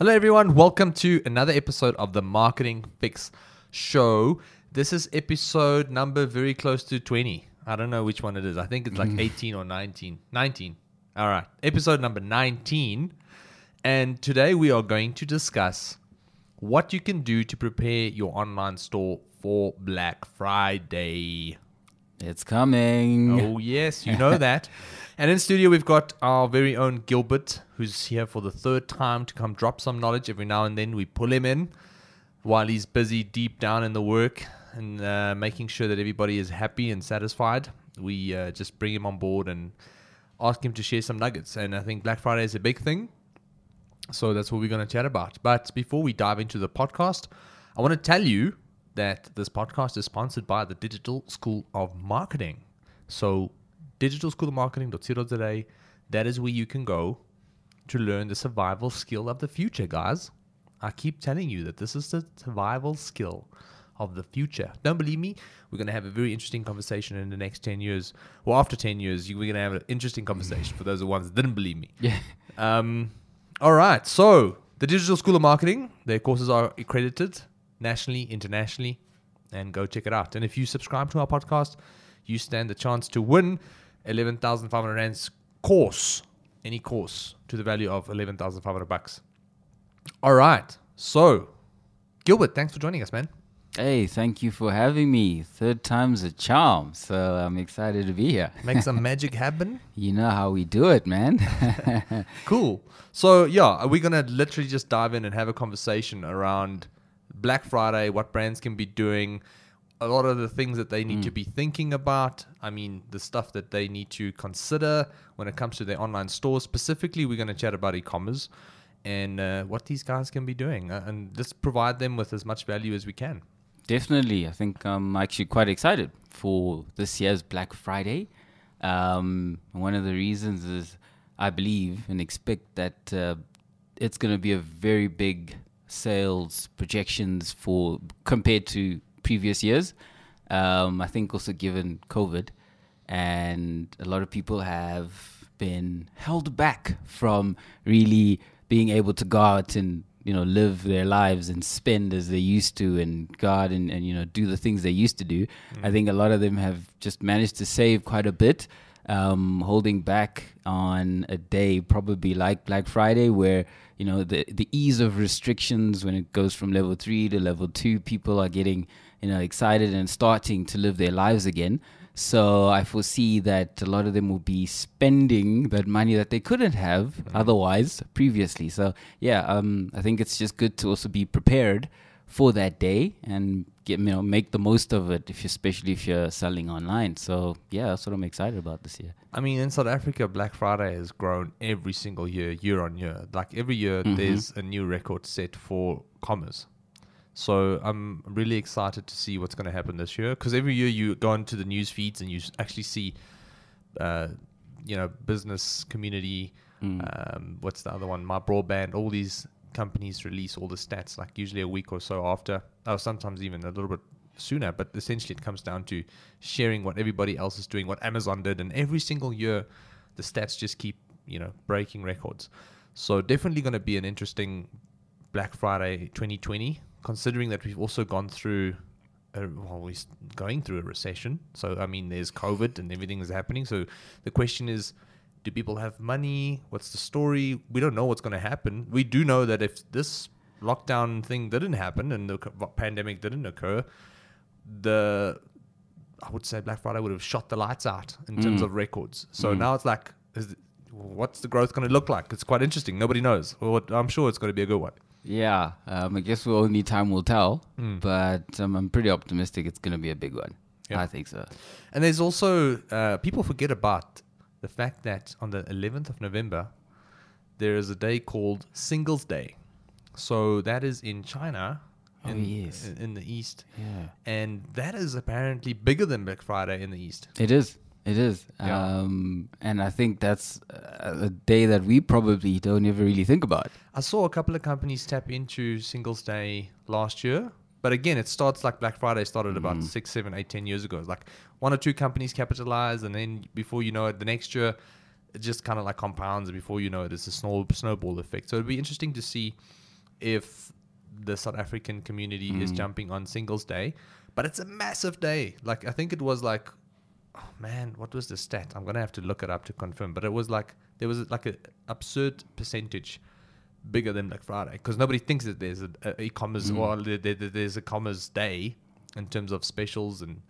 Hello, everyone. Welcome to another episode of the Marketing Fix Show. This is episode number very close to 20. I don't know which one it is. I think it's like 18 or 19. 19. All right. Episode number 19. And today we are going to discuss what you can do to prepare your online store for Black Friday. It's coming. Oh, yes, you know that. And in studio, we've got our very own Gilbert, who's here for the third time to come drop some knowledge. Every now and then we pull him in while he's busy deep down in the work and making sure that everybody is happy and satisfied. We just bring him on board and ask him to share some nuggets. And I think Black Friday is a big thing. So that's what we're going to chat about. But before we dive into the podcast, I want to tell you that this podcast is sponsored by the Digital School of Marketing. So digitalschoolofmarketing.co.za, that is where you can go to learn the survival skill of the future, guys. I keep telling you that this is the survival skill of the future. Don't believe me? We're going to have a very interesting conversation in the next 10 years. Well, after 10 years, we're going to have an interesting conversation for those ones that didn't believe me. Yeah. All right. So the Digital School of Marketing, their courses are accredited nationally, internationally, and go check it out. And if you subscribe to our podcast, you stand the chance to win 11,500 Rand's course, any course, to the value of 11,500 bucks. All right. So, Gilbert, thanks for joining us, man. Hey, thank you for having me. Third time's a charm, so I'm excited to be here. Make some magic happen. You know how we do it, man. Cool. So, yeah, we're going to literally just dive in and have a conversation around Black Friday, what brands can be doing, a lot of the things that they need to be thinking about. I mean, the stuff that they need to consider when it comes to their online stores. Specifically, we're going to chat about e-commerce and what these guys can be doing and just provide them with as much value as we can. Definitely. I think I'm actually quite excited for this year's Black Friday. One of the reasons is I believe and expect that it's going to be a very big sales projections for compared to previous years. I think also given COVID, and a lot of people have been held back from really being able to go out and live their lives and spend as they used to and go out and do the things they used to do. I think a lot of them have just managed to save quite a bit, holding back on a day probably like Black Friday, where the ease of restrictions when it goes from level 3 to level 2, people are getting excited and starting to live their lives again. So I foresee that a lot of them will be spending that money that they couldn't have otherwise previously. So yeah, I think it's just good to also be prepared for that day and make the most of it, especially if you're selling online. So yeah, that's what I'm excited about this year. I mean, in South Africa, Black Friday has grown every single year on year. Like every year, there's a new record set for commerce. So I'm really excited to see what's going to happen this year, because every year you go into the news feeds and you actually see, business community, what's the other one? My Broadband, all these companies release all the stats, like usually a week or so after, or sometimes even a little bit sooner. But essentially it comes down to sharing what everybody else is doing, what Amazon did. And every single year, the stats just keep, breaking records. So definitely going to be an interesting Black Friday 2020. Considering that we've also gone through, we're going through a recession. So, I mean, there's COVID and everything is happening. So the question is, do people have money? What's the story? We don't know what's going to happen. We do know that if this lockdown thing didn't happen and the pandemic didn't occur, I would say Black Friday would have shot the lights out in terms of records. So now it's like, what's the growth going to look like? It's quite interesting. Nobody knows. Well, I'm sure it's going to be a good one. Yeah, I guess only time will tell, but I'm pretty optimistic it's going to be a big one. Yeah. I think so. And there's also, people forget about the fact that on the 11th of November, there is a day called Singles Day. So that is in China, in the East. Yeah. And that is apparently bigger than Black Friday in the East. It is. Yeah. And I think that's a day that we probably don't ever really think about. I saw a couple of companies tap into Singles Day last year. But again, it starts like Black Friday started about 6, 7, 8, 10 years ago. It's like one or two companies capitalize, and then before you know it, the next year, it just kind of like compounds. And before you know it, it's a snowball effect. So it'll be interesting to see if the South African community is jumping on Singles Day, but it's a massive day. Like, I think it was like, oh man, what was the stat? I'm gonna have to look it up to confirm. But it was like there was like an absurd percentage bigger than Black Friday, because nobody thinks that there's a e-commerce or there's a commerce day in terms of specials and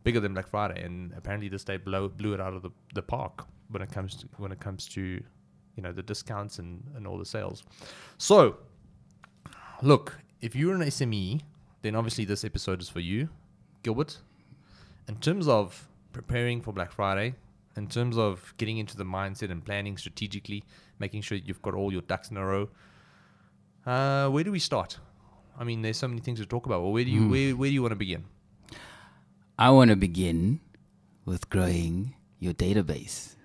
bigger than Black Friday. And apparently this day blew it out of the park when it comes to you know, the discounts and all the sales. So look, if you're an SME, then obviously this episode is for you, Gilbert. In terms of preparing for Black Friday, in terms of getting into the mindset and planning strategically, making sure you've got all your ducks in a row, where do we start? I mean, there's so many things to talk about. Well, where do you want to begin? I want to begin with growing your database.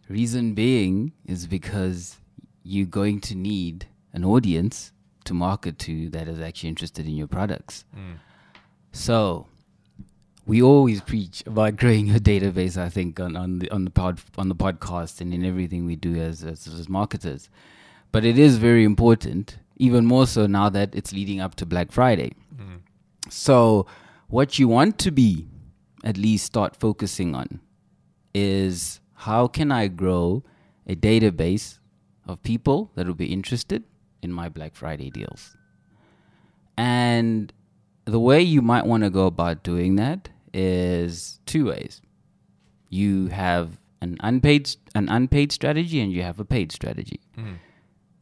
Reason being is because you're going to need an audience to market to that is actually interested in your products. So we always preach about growing your database, I think, on the podcast and in everything we do as marketers. But it is very important, even more so now that it's leading up to Black Friday. So what you want to be at least start focusing on is, how can I grow a database of people that will be interested in my Black Friday deals? And the way you might want to go about doing that is two ways. You have an unpaid strategy and you have a paid strategy.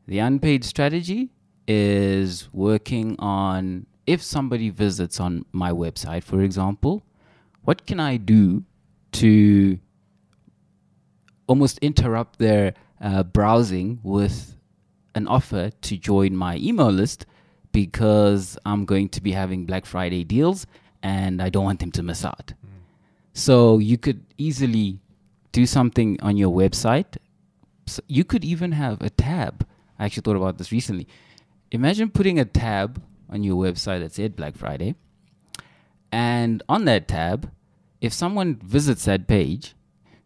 The unpaid strategy is working on, if somebody visits on my website, for example, what can I do to almost interrupt their browsing with an offer to join my email list, because I'm going to be having Black Friday deals and I don't want them to miss out. So you could easily do something on your website. So you could even have a tab. I actually thought about this recently. Imagine putting a tab on your website that said Black Friday. And on that tab, if someone visits that page,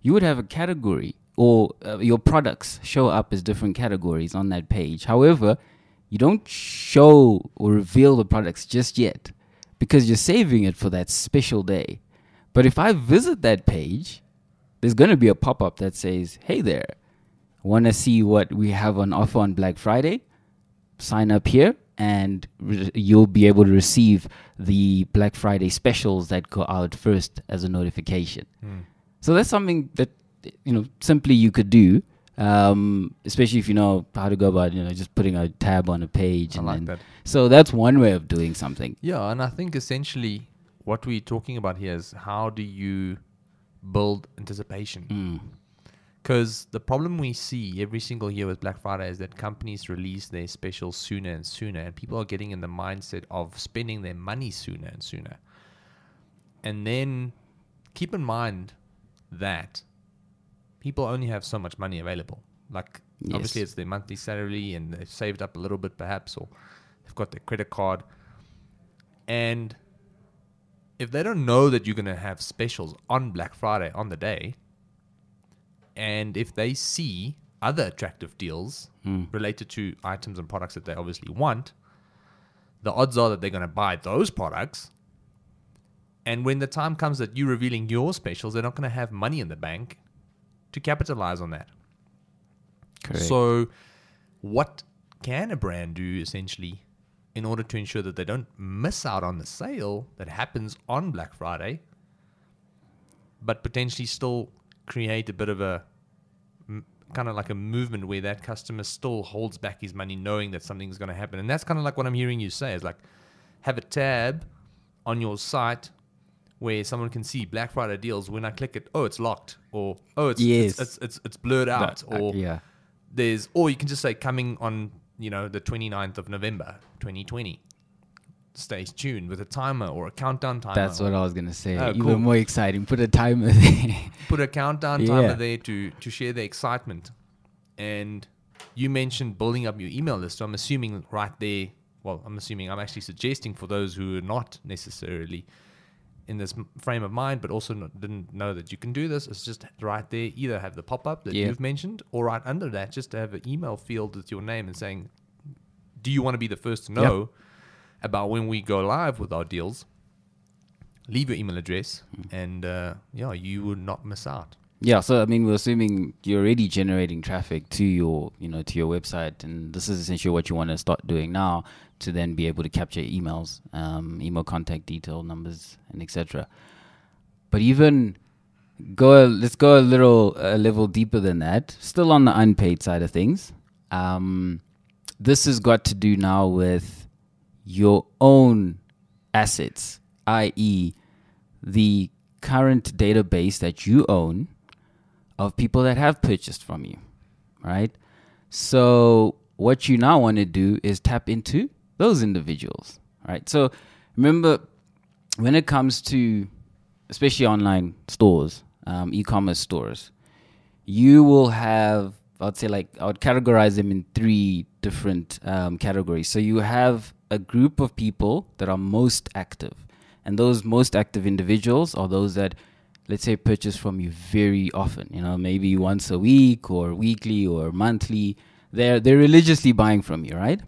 you would have a category, or your products show up as different categories on that page. However, you don't show or reveal the products just yet, because you're saving it for that special day. But if I visit that page, there's going to be a pop-up that says, hey there, want to see what we have on offer on Black Friday? Sign up here and you'll be able to receive the Black Friday specials that go out first as a notification. So that's something that, simply you could do, especially if you know how to go about, just putting a tab on a page. I like that. So that's one way of doing something. Yeah, and I think essentially what we're talking about here is, how do you build anticipation? Because the problem we see every single year with Black Friday is that companies release their specials sooner and sooner, and people are getting in the mindset of spending their money sooner and sooner. And then keep in mind that people only have so much money available. Like, obviously it's their monthly salary and they've saved up a little bit perhaps, or they've got their credit card. And if they don't know that you're going to have specials on Black Friday on the day, and if they see other attractive deals related to items and products that they obviously want, the odds are that they're going to buy those products. And when the time comes that you're revealing your specials, they're not going to have money in the bank to capitalize on that. Correct. So what can a brand do essentially in order to ensure that they don't miss out on the sale that happens on Black Friday, but potentially still create a bit of a kind of like a movement where that customer still holds back his money knowing that something's going to happen? And that's kind of like what I'm hearing you say, is like, have a tab on your site where someone can see Black Friday deals. When I click it, oh, it's locked, or oh, it's blurred out, or or you can just say coming on the 29th of November 2020. Stay tuned with a timer or a countdown timer. That's what I was gonna say. Oh, Even cool. more exciting. Put a timer there. Put a countdown timer there to share the excitement. And you mentioned building up your email list. So I'm assuming right there. Well, I'm actually suggesting for those who are not necessarily in this frame of mind, but also didn't know that you can do this, it's just right there, either have the pop-up that you've mentioned, or right under that, just to have an email field with your name and saying, do you want to be the first to know about when we go live with our deals? Leave your email address, and you would not miss out. Yeah, so I mean, we're assuming you're already generating traffic to your, to your website, and this is essentially what you want to start doing now to then be able to capture emails, email contact detail numbers, and etc. But even let's go a level deeper than that. Still on the unpaid side of things. This has got to do now with your own assets, i.e., the current database that you own of people that have purchased from you, right? So what you now want to do is tap into those individuals, right? So remember, when it comes to especially online stores, e-commerce stores, you will have, I would categorize them in 3 different categories. So you have a group of people that are most active. And those most active individuals are those that, let's say, purchase from you very often, maybe once a week or weekly or monthly. They're religiously buying from you, right?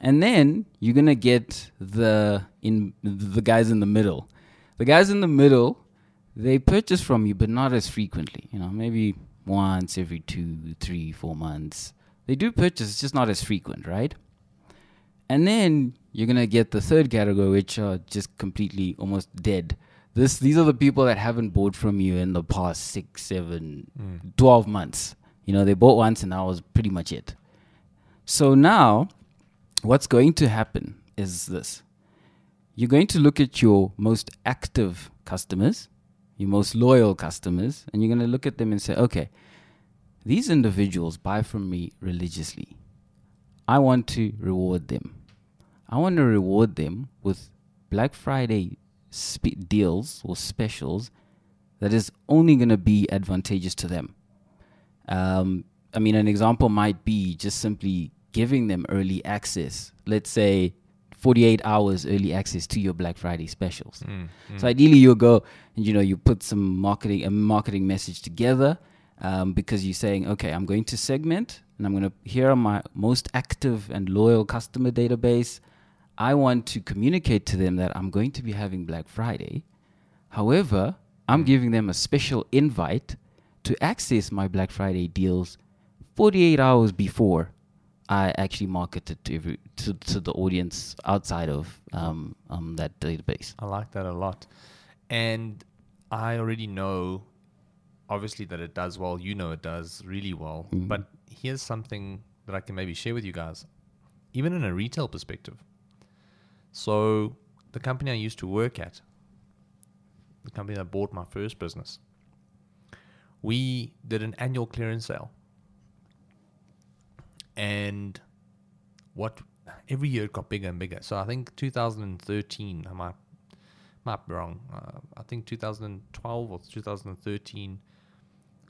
And then you're going to get the guys in the middle. The guys in the middle, they purchase from you, but not as frequently, maybe once every 2, 3, 4 months. They do purchase, it's just not as frequent, right? And then you're going to get the third category, which are just completely almost dead. These are the people that haven't bought from you in the past 6, 7, 12 months. They bought once and that was pretty much it. So now what's going to happen is this. You're going to look at your most active customers, your most loyal customers, and you're going to look at them and say, okay, these individuals buy from me religiously. I want to reward them. I want to reward them with Black Friday deals or specials that is only going to be advantageous to them. An example might be just simply giving them early access. Let's say 48 hours early access to your Black Friday specials. So ideally you'll go and, you put a marketing message together because you're saying, okay, I'm going to segment and here are my most active and loyal customer database. I want to communicate to them that I'm going to be having Black Friday. However, I'm giving them a special invite to access my Black Friday deals 48 hours before I actually market it to the audience outside of that database. I like that a lot. And I already know, obviously, that it does well. It does really well. Mm-hmm. But here's something that I can maybe share with you guys, even in a retail perspective. So the company I used to work at, the company that bought my first business, we did an annual clearance sale. And every year it got bigger and bigger. So I think 2013, I might be wrong. I think 2012 or 2013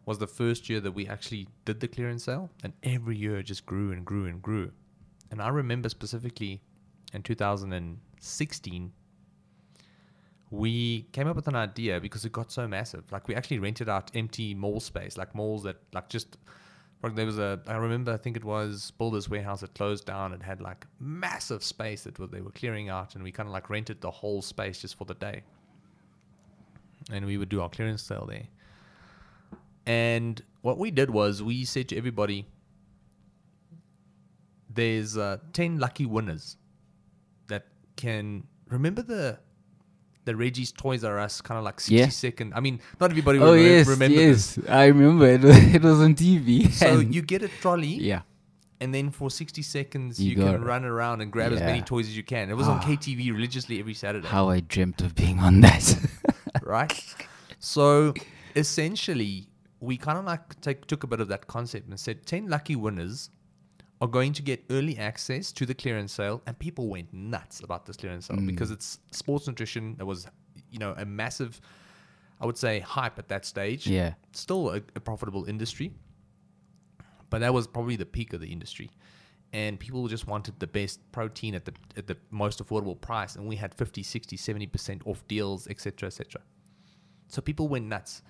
was the first year that we actually did the clearance sale. And every year it just grew and grew and grew. And I remember specifically in 2016, we came up with an idea because it got so massive. Like, we actually rented out empty mall space, like malls that there was I think it was Builders Warehouse that closed down. It had like massive space that they were clearing out, and we kind of like rented the whole space just for the day. And we would do our clearance sale there. And what we did was we said to everybody, there's 10 lucky winners that can remember the Reggie's Toys R Us kind of like 60-second. I mean, not everybody will remember this. Yes, I remember. It was on TV. So you get a trolley. Yeah. And then for 60 seconds, you can run around and grab as many toys as you can. It was on KTV religiously every Saturday. How I dreamt of being on that. Right? So essentially, we kind of like took a bit of that concept and said 10 lucky winners are going to get early access to the clearance sale, and people went nuts about this clearance sale because it's sports nutrition. There was, a massive, I would say, hype at that stage. Yeah, still a profitable industry, but that was probably the peak of the industry, and people just wanted the best protein at the most affordable price, and we had 50, 60, 70% off deals, etc., etc. So people went nuts.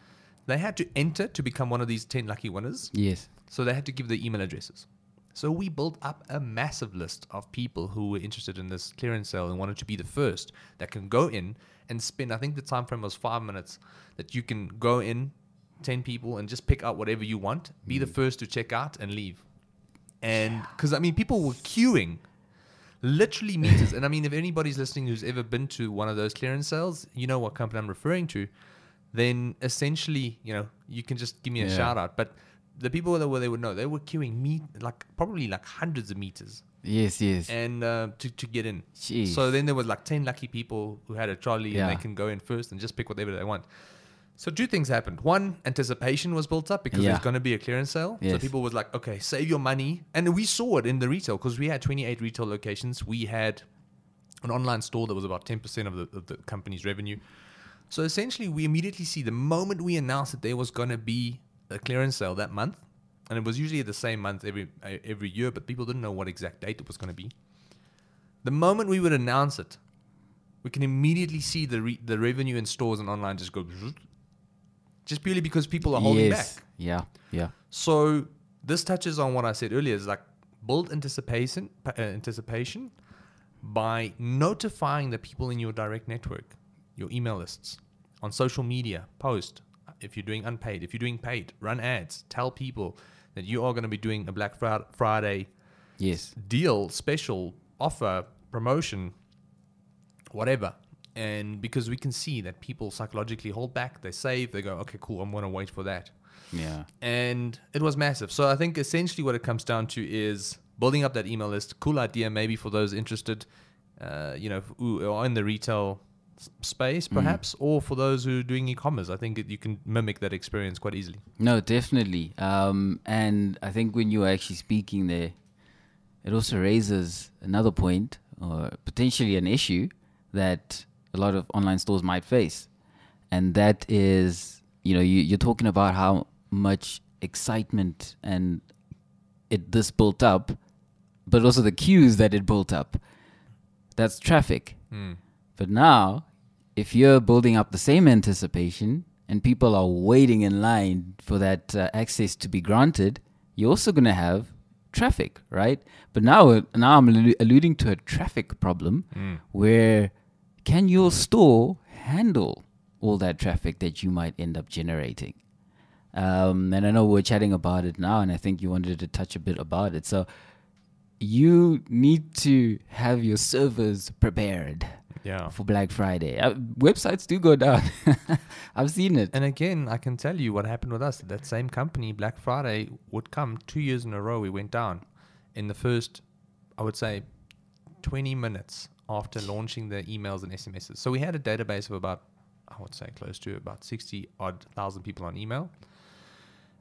They had to enter to become one of these 10 lucky winners. Yes. So they had to give their email addresses. So we built up a massive list of people who were interested in this clearance sale and wanted to be the first that can go in and spend, I think the time frame was 5 minutes, that you can go in, 10 people, and just pick out whatever you want, be the first to check out and leave. And because, I mean, people were queuing literally meters. And I mean, if anybody's listening who's ever been to one of those clearance sales, you know what company I'm referring to, then essentially, you know, you can just give me a shout out. But the people that were, they would know, they were queuing probably like hundreds of meters. Yes. And to get in. Jeez. So then there was like 10 lucky people who had a trolley and they can go in first and just pick whatever they want. So two things happened. One, anticipation was built up because there's going to be a clearance sale. Yes. So people was like, okay, save your money. And we saw it in the retail because we had 28 retail locations. We had an online store that was about 10% of the company's revenue. So essentially, we immediately see the moment we announced that there was going to be a clearance sale that month, and it was usually the same month every year, but people didn't know what exact date it was going to be. The moment we would announce it, we can immediately see the revenue in stores and online just go, just purely because people are holding back. Yeah. So this touches on what I said earlier, is like build anticipation by notifying the people in your direct network, your email lists, on social media, post. If you're doing unpaid, if you're doing paid, run ads, tell people that you are going to be doing a Black Friday deal, special, offer, promotion, whatever. And because we can see that people psychologically hold back, they save, they go, okay, cool, I'm going to wait for that. Yeah. And it was massive. So I think essentially what it comes down to is building up that email list. Cool idea maybe for those interested, who are in the retail space perhaps, or for those who are doing e-commerce. I think you can mimic that experience quite easily. No, definitely. And I think when you are actually speaking there, it also raises another point, or potentially an issue that a lot of online stores might face. And that is, you're talking about how much excitement and this built up, but also the queues that it built up. That's traffic. But now, if you're building up the same anticipation and people are waiting in line for that access to be granted, you're also going to have traffic, right? But now I'm alluding to a traffic problem where can your store handle all that traffic that you might end up generating? And I know we're chatting about it now, and I think you wanted to touch a bit about it. So you need to have your servers prepared for Black Friday. Websites do go down. I've seen it. And again, I can tell you what happened with us. That same company, Black Friday, would come 2 years in a row. We went down in the first, I would say, 20 minutes after launching the emails and SMSs. So we had a database of about, I would say, close to about 60,000 people on email.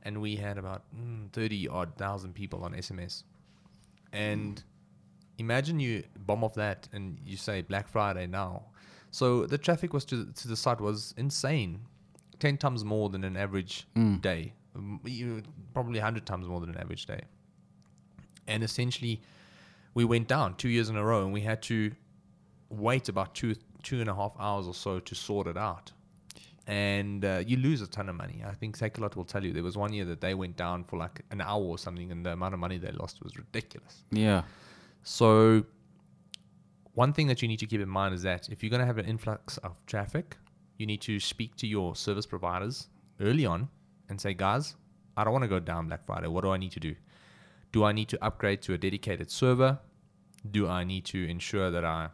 And we had about 30,000 people on SMS. And imagine you bomb off that and you say Black Friday now. So the traffic was to the site was insane. 10 times more than an average day. Probably 100 times more than an average day. And essentially, we went down 2 years in a row and we had to wait about two and a half hours or so to sort it out. And you lose a ton of money. I think Takealot will tell you there was 1 year that they went down for like an hour or something, and the amount of money they lost was ridiculous. Yeah. So one thing that you need to keep in mind is that if you're going to have an influx of traffic, you need to speak to your service providers early on and say, guys, I don't want to go down Black Friday. What do I need to do? Do I need to upgrade to a dedicated server? Do I need to ensure that I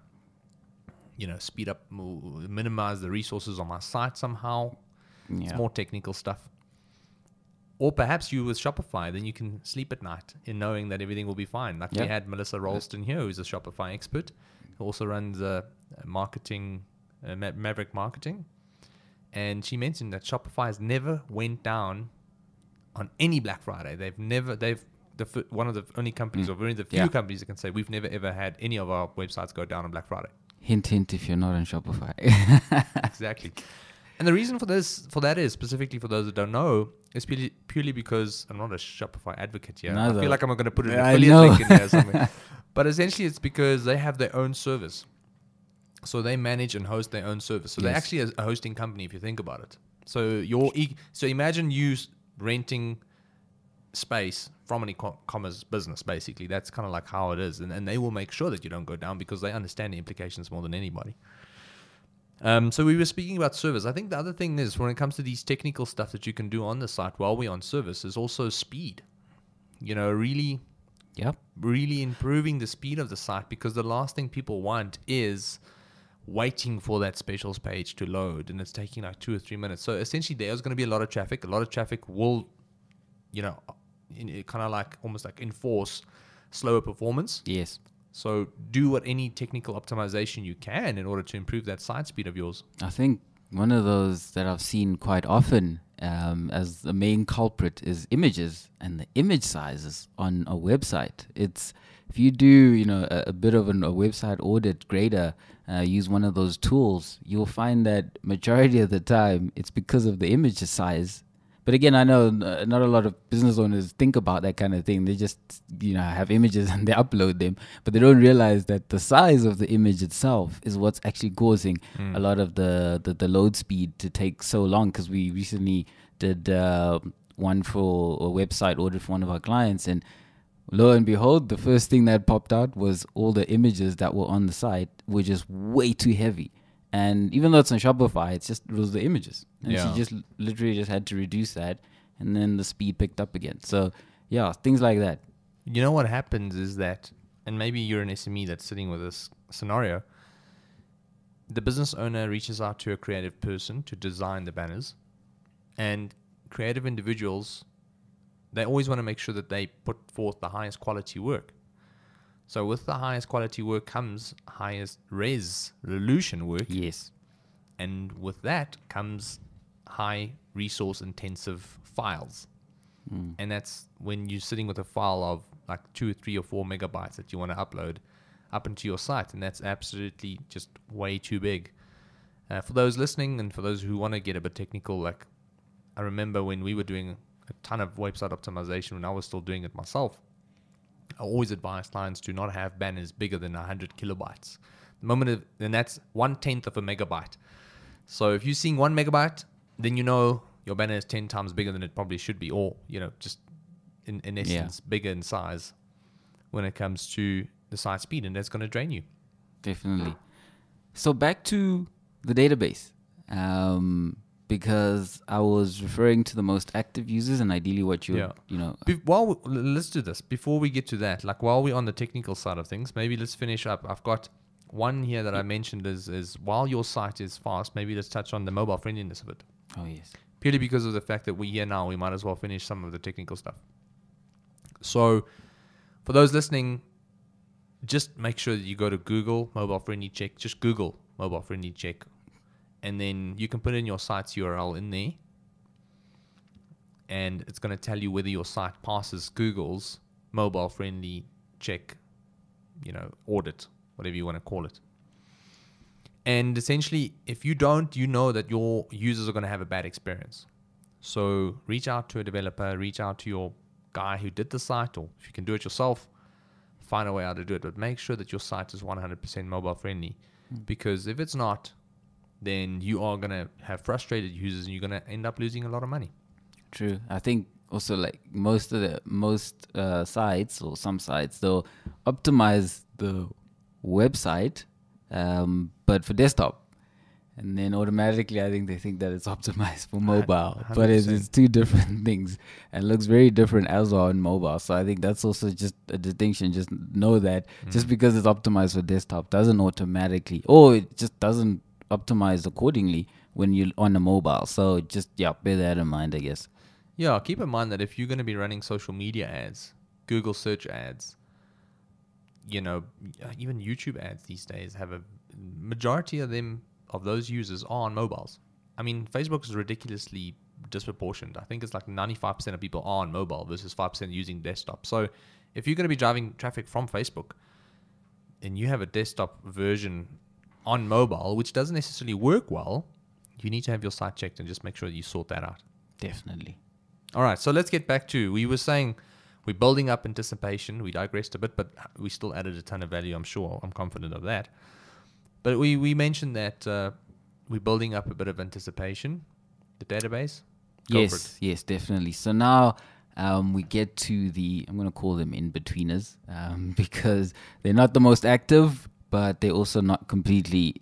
speed up, minimize the resources on my site somehow? It's more technical stuff. Or perhaps you with Shopify, then you can sleep at night in knowing that everything will be fine. Like we had Melissa Ralston here, who's a Shopify expert, who also runs marketing, Maverick Marketing. And she mentioned that Shopify has never went down on any Black Friday. One of the only companies, or one of the few companies that can say we've never ever had any of our websites go down on Black Friday. Hint, hint, if you're not on Shopify. Exactly. And the reason for that is, specifically for those that don't know, is purely because I'm not a Shopify advocate here. I feel like I'm going to put an affiliate link in there or something. But essentially it's because they have their own service. So they manage and host their own service. So they're actually a hosting company if you think about it. So imagine you renting space from an e-commerce business, basically. That's kind of like how it is. And they will make sure that you don't go down because they understand the implications more than anybody. So we were speaking about service. I think the other thing is when it comes to these technical stuff that you can do on the site while we're on service is also speed. Really improving the speed of the site, because the last thing people want is waiting for that specials page to load and it's taking like 2 or 3 minutes. So essentially there's going to be a lot of traffic. A lot of traffic will, kind of like almost like enforce slower performance. Yes. So do what any technical optimization you can in order to improve that site speed of yours. I think one of those that I've seen quite often as the main culprit is images and the image sizes on a website. It's if you do, a bit of a website audit grader, use one of those tools, you'll find that majority of the time it's because of the image size. But again, I know not a lot of business owners think about that kind of thing. They just, have images and they upload them, but they don't realize that the size of the image itself is what's actually causing a lot of the load speed to take so long. Because we recently did one for a website audit for one of our clients, and lo and behold, the first thing that popped out was all the images that were on the site were just way too heavy. And even though it's on Shopify, it was the images. And she just literally just had to reduce that, and then the speed picked up again. So, things like that. You know what happens is that, and maybe you're an SME that's sitting with this scenario, the business owner reaches out to a creative person to design the banners, and creative individuals, they always want to make sure that they put forth the highest quality work. So with the highest quality work comes highest resolution work. Yes. And with that comes high resource intensive files. And that's when you're sitting with a file of like 2, 3, or 4 megabytes that you want to upload up into your site. And that's absolutely just way too big. For those listening and for those who want to get a bit technical, like I remember when we were doing a ton of website optimization when I was still doing it myself, I always advise clients to not have banners bigger than 100 kilobytes. And that's 1/10 of a megabyte. So if you're seeing 1 megabyte, then your banner is 10 times bigger than it probably should be, or just in essence bigger in size when it comes to the site speed, and that's going to drain you. Definitely. So back to the database. Because I was referring to the most active users and ideally what let's do this. Before we get to that, like while we're on the technical side of things, maybe let's finish up. I've got one here that I mentioned is while your site is fast, maybe let's touch on the mobile friendliness of it. Oh, yes. Purely because of the fact that we're here now, we might as well finish some of the technical stuff. So for those listening, just make sure that you go to Google mobile friendly check. Just Google mobile friendly check. And then you can put in your site's URL in there, and it's going to tell you whether your site passes Google's mobile friendly check, audit, whatever you want to call it. And essentially, if you don't, you know that your users are going to have a bad experience. So reach out to a developer, reach out to your guy who did the site, or if you can do it yourself, find a way how to do it. But make sure that your site is 100% mobile friendly, because if it's not, then you are going to have frustrated users and you're going to end up losing a lot of money. True. I think also like most sites, or some sites, they'll optimize the website, but for desktop. And then automatically I think they think that it's optimized for mobile. 100%. But it's two different things and looks very different as well on mobile. So I think that's also just a distinction. Just know that just because it's optimized for desktop doesn't automatically, or it just doesn't optimized accordingly when you're on a mobile. So just bear that in mind, I guess. Yeah, keep in mind that if you're going to be running social media ads, Google search ads, even YouTube ads these days have a majority of those users are on mobiles. I mean, Facebook is ridiculously disproportionate. I think it's like 95% of people are on mobile versus 5% using desktop. So if you're going to be driving traffic from Facebook and you have a desktop version on mobile, which doesn't necessarily work well, you need to have your site checked and just make sure that you sort that out. Definitely. All right, so let's get back to, we were saying we're building up anticipation. We digressed a bit, but we still added a ton of value, I'm sure. I'm confident of that. But we mentioned that we're building up a bit of anticipation, the database. Yes, definitely. So now we get to I'm going to call them in-betweeners, because they're not the most active, but they're also not completely,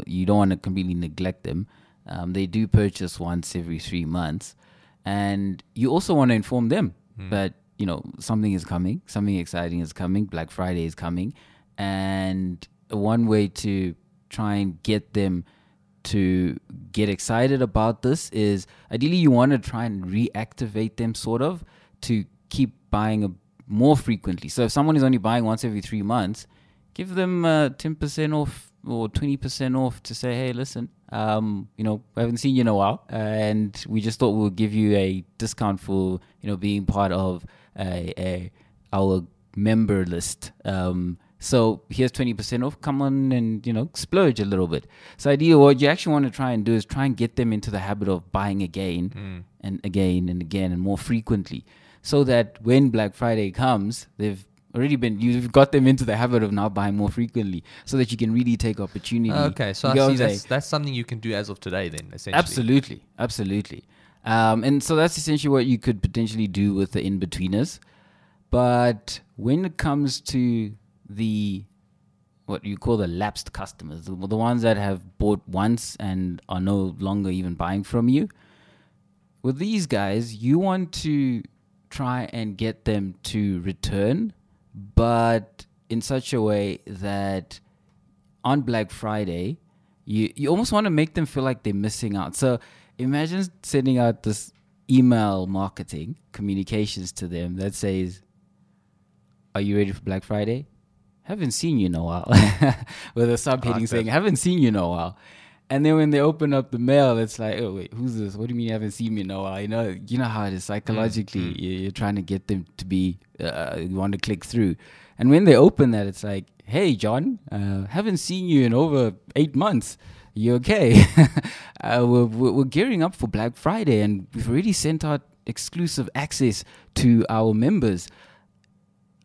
you don't want to completely neglect them. They do purchase once every 3 months, and you also want to inform them that, something is coming, something exciting is coming, Black Friday is coming. And one way to try and get them to get excited about this is ideally you want to try and reactivate them sort of to keep buying more frequently. So if someone is only buying once every 3 months, give them 10% off or 20% off to say, hey, listen, we haven't seen you in a while, and we just thought we'll give you a discount for, being part of our member list. So here's 20% off. Come on and, splurge a little bit. So ideally what you actually want to try and do is try and get them into the habit of buying again and again and again and more frequently, so that when Black Friday comes, you've got them into the habit of now buying more frequently, so that you can really take opportunity. Okay, so I see that's something you can do as of today then, essentially. Absolutely. And so that's essentially what you could potentially do with the in-betweeners. But when it comes to what you call the lapsed customers, the ones that have bought once and are no longer even buying from you, with these guys, you want to try and get them to return, but in such a way that on Black Friday, you almost want to make them feel like they're missing out. So imagine sending out this email marketing communications to them that says, are you ready for Black Friday? Haven't seen you in a while. With a subheading saying, haven't seen you in a while. And then when they open up the mail, it's like, oh, wait, who's this? What do you mean you haven't seen me in a while? You know how it is psychologically. You're trying to get them to be, you want to click through. And when they open that, it's like, hey, John, haven't seen you in over 8 months. You okay? We're gearing up for Black Friday, and we've already sent out exclusive access to our members.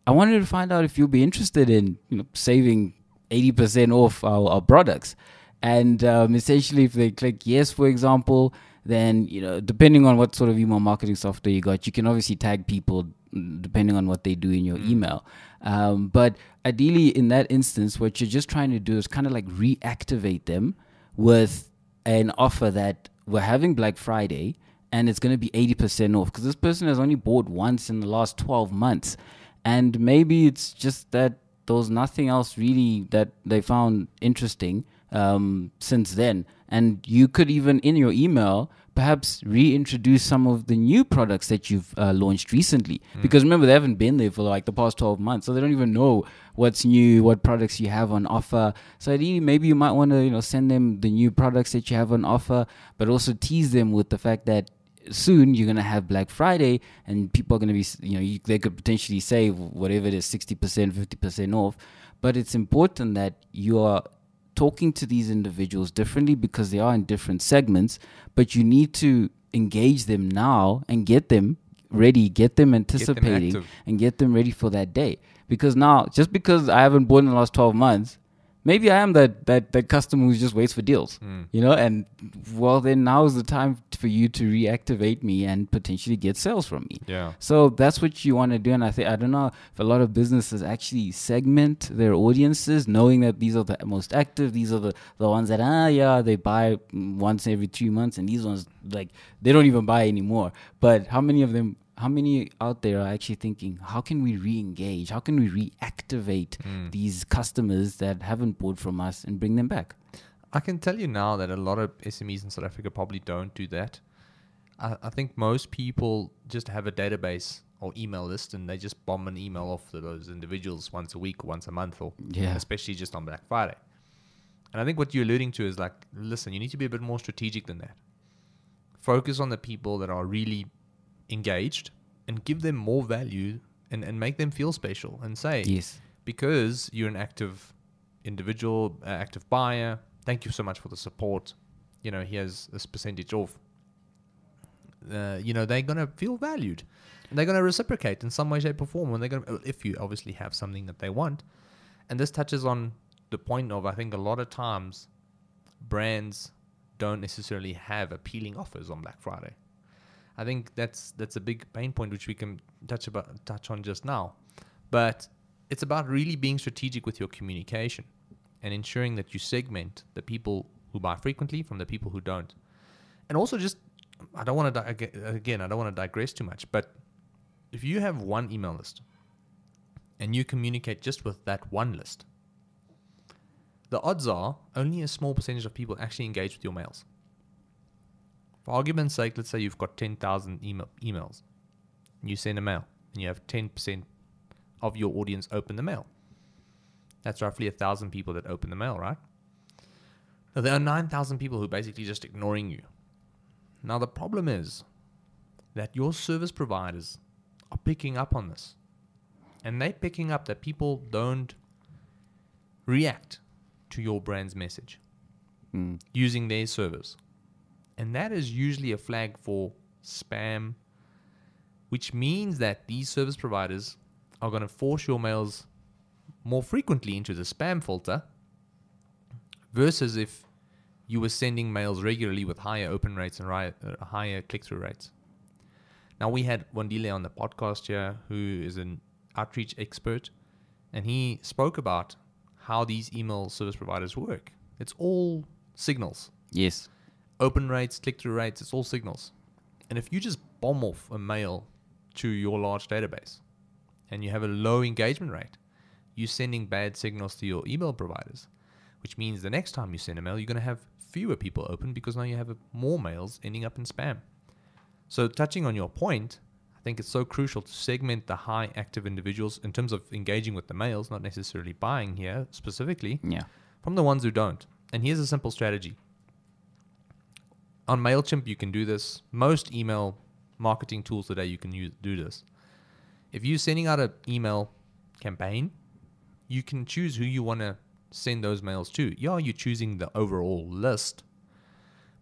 I wanted to find out if you'll be interested in saving 80% off our products. And essentially, if they click yes, for example, then depending on what sort of email marketing software you got, you can obviously tag people depending on what they do in your email. But ideally, in that instance, what you're just trying to do is kind of like reactivate them with an offer that we're having Black Friday, and it's going to be 80% off because this person has only bought once in the last 12 months. And maybe it's just that there was nothing else really that they found interesting since then. And you could even in your email perhaps reintroduce some of the new products that you've launched recently. Because remember, they haven't been there for like the past 12 months. So they don't even know what's new, what products you have on offer. So ideally, maybe you might want to send them the new products that you have on offer, but also tease them with the fact that soon you're going to have Black Friday and people are going to be, they could potentially save whatever it is, 60%, 50% off. But it's important that you are talking to these individuals differently because they are in different segments, but you need to engage them now and get them ready, get them anticipating and get them ready for that day. Because now, just because I haven't bought in the last 12 months, maybe I am that customer who just waits for deals, and well, then now is the time for you to reactivate me and potentially get sales from me. Yeah. So that's what you want to do. And I don't know if a lot of businesses actually segment their audiences, knowing that these are the most active, these are the ones that, they buy once every 3 months, and these ones, like, they don't even buy anymore. But how many out there are actually thinking, how can we re-engage? How can we reactivate these customers that haven't bought from us and bring them back? I can tell you now that a lot of SMEs in South Africa probably don't do that. I think most people just have a database or email list, and they just bomb an email off to those individuals once a week or once a month, or especially just on Black Friday. And I think what you're alluding to is like, listen, you need to be a bit more strategic than that. Focus on the people that are really engaged and give them more value and make them feel special and say, yes, because you're an active individual, active buyer, thank you so much for the support. Here's this percentage off. They're going to feel valued. And they're going to reciprocate in some way, shape, or form when if you obviously have something that they want. And this touches on the point of, I think a lot of times brands don't necessarily have appealing offers on Black Friday. I think that's a big pain point which we can touch on just now. But it's about really being strategic with your communication and ensuring that you segment the people who buy frequently from the people who don't. And also just, I don't want to digress too much, but if you have one email list and you communicate just with that one list, the odds are only a small percentage of people actually engage with your mails. For argument's sake, let's say you've got 10,000 emails. You send a mail and you have 10% of your audience open the mail. That's roughly 1,000 people that open the mail, right? Now, there are 9,000 people who are basically just ignoring you. Now, the problem is that your service providers are picking up on this. And they're picking up that people don't react to your brand's message using their service. And that is usually a flag for spam, which means that these service providers are going to force your mails more frequently into the spam filter versus if you were sending mails regularly with higher open rates and higher click-through rates. Now, we had Wandile on the podcast here, who is an outreach expert, and he spoke about how these email service providers work. It's all signals. Yes. Open rates, click-through rates, it's all signals. And if you just bomb off a mail to your large database and you have a low engagement rate, you're sending bad signals to your email providers, which means the next time you send a mail, you're going to have fewer people open because now you have more mails ending up in spam. So touching on your point, I think it's so crucial to segment the high active individuals in terms of engaging with the mails, not necessarily buying here specifically, from the ones who don't. And here's a simple strategy. On MailChimp, you can do this. Most email marketing tools today, you can do this. If you're sending out an email campaign, you can choose who you want to send those mails to. Yeah, you're choosing the overall list.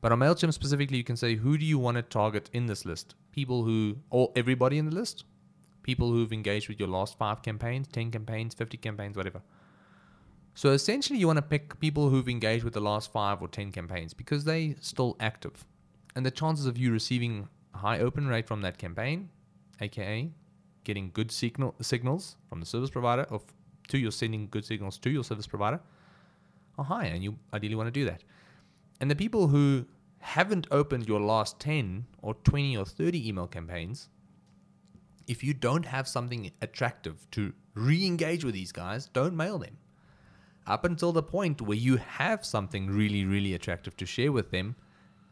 But on MailChimp specifically, you can say, who do you want to target in this list? People who, or everybody in the list? People who've engaged with your last 5 campaigns, 10 campaigns, 50 campaigns, whatever. So essentially, you want to pick people who've engaged with the last 5 or 10 campaigns because they're still active. And the chances of you receiving a high open rate from that campaign, aka getting good signals from the service provider, you're sending good signals to your service provider, are high, and you ideally want to do that. And the people who haven't opened your last 10 or 20 or 30 email campaigns, if you don't have something attractive to re-engage with these guys, don't mail them. Up until the point where you have something really, really attractive to share with them,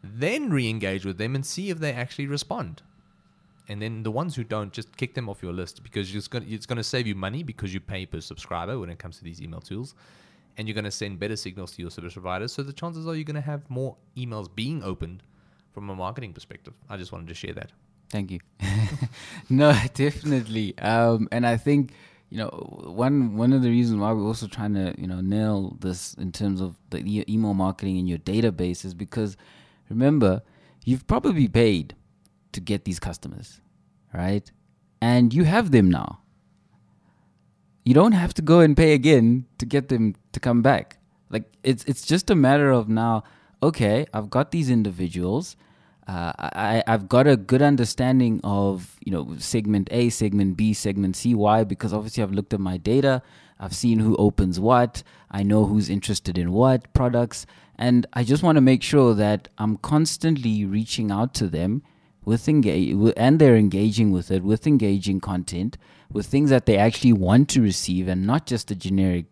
then re-engage with them and see if they actually respond. And then the ones who don't, just kick them off your list because it's going to save you money because you pay per subscriber when it comes to these email tools. And you're going to send better signals to your service providers. So the chances are you're going to have more emails being opened from a marketing perspective. I just wanted to share that. Thank you. No, definitely. And I think, one of the reasons why we're also trying to, nail this in terms of the email marketing in your database is because, remember, you've probably paid to get these customers, right? And you have them now. You don't have to go and pay again to get them to come back. Like it's just a matter of now, okay, I've got these individuals. I've got a good understanding of, segment A, segment B, segment C. Why? Because obviously I've looked at my data. I've seen who opens what. I know who's interested in what products. And I just want to make sure that I'm constantly reaching out to them and they're engaging with it, with engaging content, with things that they actually want to receive and not just a generic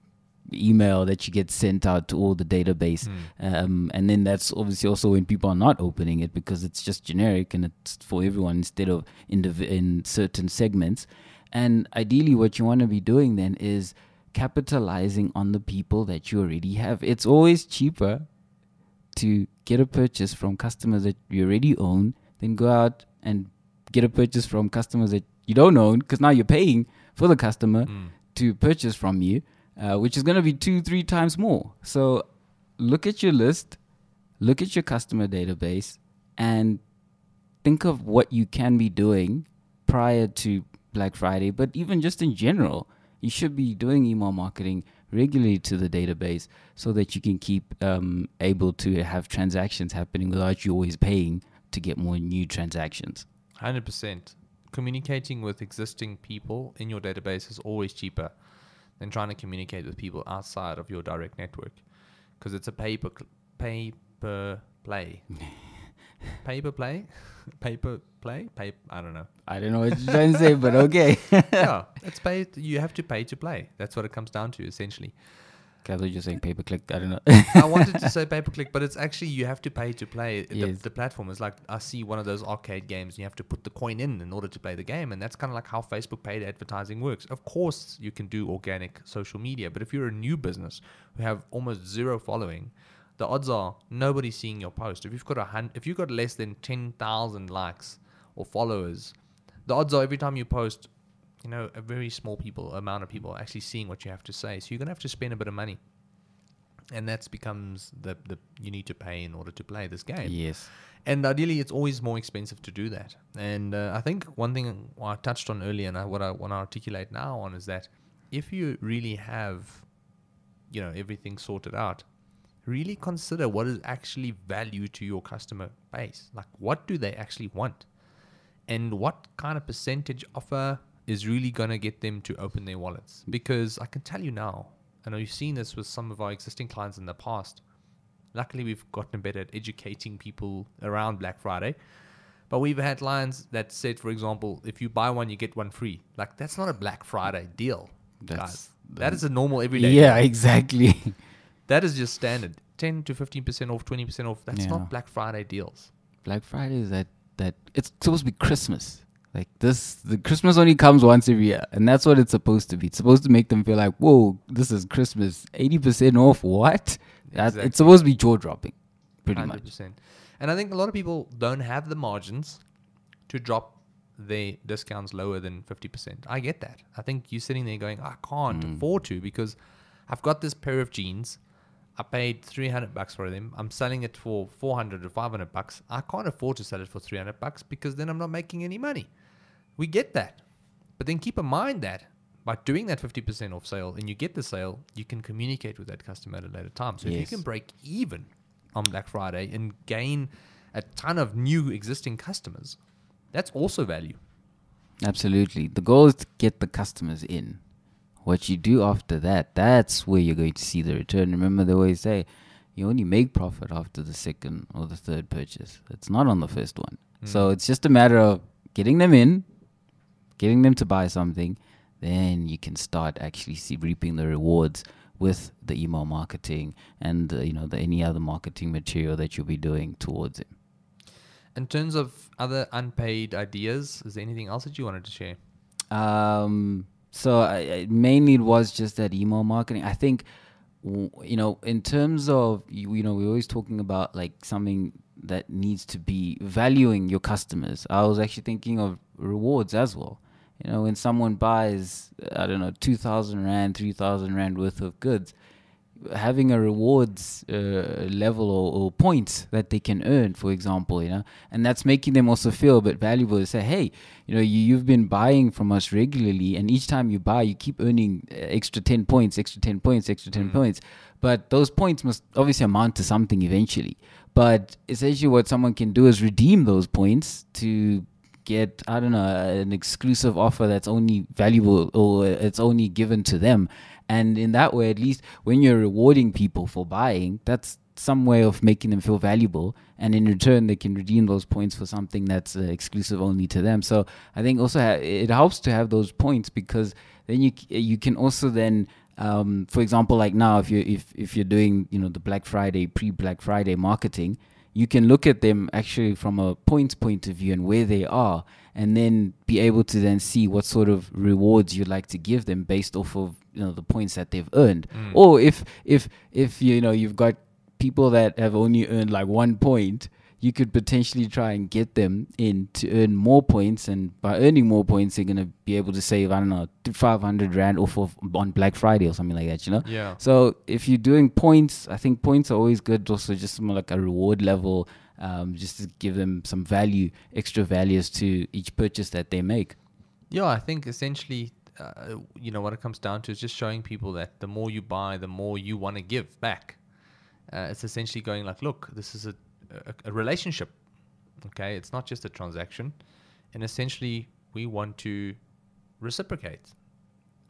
email that you get sent out to all the database. And then that's obviously also when people are not opening it because it's just generic and it's for everyone instead of in certain segments. And ideally what you want to be doing then is capitalizing on the people that you already have. It's always cheaper to get a purchase from customers that you already own than go out and get a purchase from customers that you don't own because now you're paying for the customer to purchase from you. Which is going to be 2-3 times more. So look at your list, look at your customer database, and think of what you can be doing prior to Black Friday. But even just in general, you should be doing email marketing regularly to the database so that you can keep able to have transactions happening without you always paying to get more new transactions. 100%. Communicating with existing people in your database is always cheaper than trying to communicate with people outside of your direct network, because it's a paper play. Paper play? Paper play? I don't know. I don't know what you're trying to say, but okay. Yeah, it's paid. You have to pay to play. That's what it comes down to, essentially. I thought you were saying pay-per-click. I don't know. I wanted to say pay-per-click, but it's actually you have to pay to play. Yes. The platform is like, I see one of those arcade games, and you have to put the coin in order to play the game, and that's kind of like how Facebook paid advertising works. Of course, you can do organic social media, but if you're a new business who have almost zero following, the odds are nobody's seeing your post. If you've got less than 10,000 likes or followers, the odds are every time you post, a very small amount of people are actually seeing what you have to say. So you're gonna have to spend a bit of money, and that becomes the you need to pay in order to play this game. Yes. And ideally, it's always more expensive to do that. And I think one thing I touched on earlier, and what I want to articulate now on, is that if you really have, everything sorted out, really consider what is actually value to your customer base. Like, what do they actually want? And what kind of percentage offer is really going to get them to open their wallets? Because I can tell you now, I know you've seen this with some of our existing clients in the past. Luckily, we've gotten better at educating people around Black Friday. But we've had clients that said, for example, if you buy one, you get one free. Like, that's not a Black Friday deal, guys. That is a normal everyday Yeah, deal. exactly. That is just standard. 10 to 15% off, 20% off. That's not Black Friday deals. Black Friday is that it's supposed to be Christmas. Like this, the Christmas only comes once every year, and that's what it's supposed to be. It's supposed to make them feel like, whoa, this is Christmas. 80% off, what? Exactly. It's supposed to be jaw-dropping, pretty 100%. much. And I think a lot of people don't have the margins to drop their discounts lower than 50%. I get that. I think you're sitting there going, I can't afford to, because I've got this pair of jeans. I paid $300 for them. I'm selling it for $400 or $500. I can't afford to sell it for $300 because then I'm not making any money. We get that. But then keep in mind that by doing that 50% off sale and you get the sale, you can communicate with that customer at a later time. So if you can break even on Black Friday and gain a ton of new existing customers, that's also value. Absolutely. The goal is to get the customers in. What you do after that, that's where you're going to see the return. Remember, they always say you only make profit after the second or the third purchase. It's not on the first one. So it's just a matter of getting them in, getting them to buy something. Then you can start actually reaping the rewards with the email marketing and any other marketing material that you'll be doing towards it. In terms of other unpaid ideas, is there anything else that you wanted to share? So mainly it was just that email marketing. I think, in terms of, we're always talking about like something that needs to be valuing your customers. I was actually thinking of rewards as well. When someone buys, 2,000 Rand, 3,000 Rand worth of goods, having a rewards level or points that they can earn, for example, and that's making them also feel a bit valuable to say, hey, you've been buying from us regularly, and each time you buy, you keep earning extra 10 points, extra 10 points, extra 10 points. But those points must obviously amount to something eventually. But essentially what someone can do is redeem those points to get, an exclusive offer that's only valuable or it's only given to them. And in that way, at least when you're rewarding people for buying, that's some way of making them feel valuable. And in return, they can redeem those points for something that's exclusive only to them. So I think also it helps to have those points, because then you can also then, for example, like now, if you're doing, the Black Friday, pre-Black Friday marketing, you can look at them actually from a points point of view and where they are, and then be able to then see what sort of rewards you'd like to give them based off of the points that they've earned. Or if you've got people that have only earned like 1 point, you could potentially try and get them in to earn more points, and by earning more points, they're going to be able to save 500 Rand off of on Black Friday or something like that. Yeah. So if you're doing points, I think points are always good. Also, just more like a reward level, just to give them some value, extra values to each purchase that they make. Yeah, I think essentially, what it comes down to is just showing people that the more you buy, the more you want to give back. It's essentially going like, look, this is a relationship. Okay, it's not just a transaction. And essentially, we want to reciprocate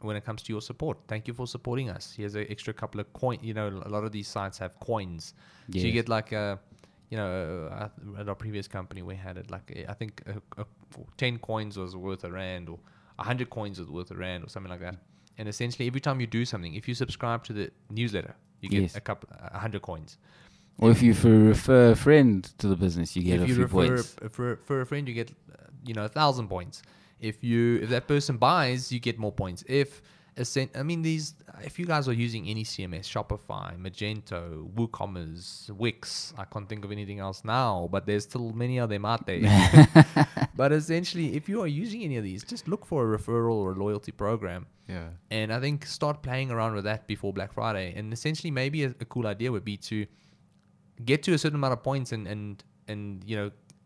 when it comes to your support. Thank you for supporting us. Here's an extra couple of coins. You know, a lot of these sites have coins. Yes. So you get like at our previous company, we had it like, I think 10 coins was worth R1, or 100 coins was worth R1, or something like that. And essentially, every time you do something, if you subscribe to the newsletter, you get 100 coins. Or if you refer a friend to the business, you get a few points. If you refer a friend, you get 1,000 points. If that person buys, you get more points. If you guys are using any CMS, Shopify, Magento, WooCommerce, Wix, I can't think of anything else now, but there's still many of them out there. But essentially, if you are using any of these, just look for a referral or a loyalty program. Yeah. And I think start playing around with that before Black Friday. And essentially, maybe a cool idea would be to get to a certain amount of points and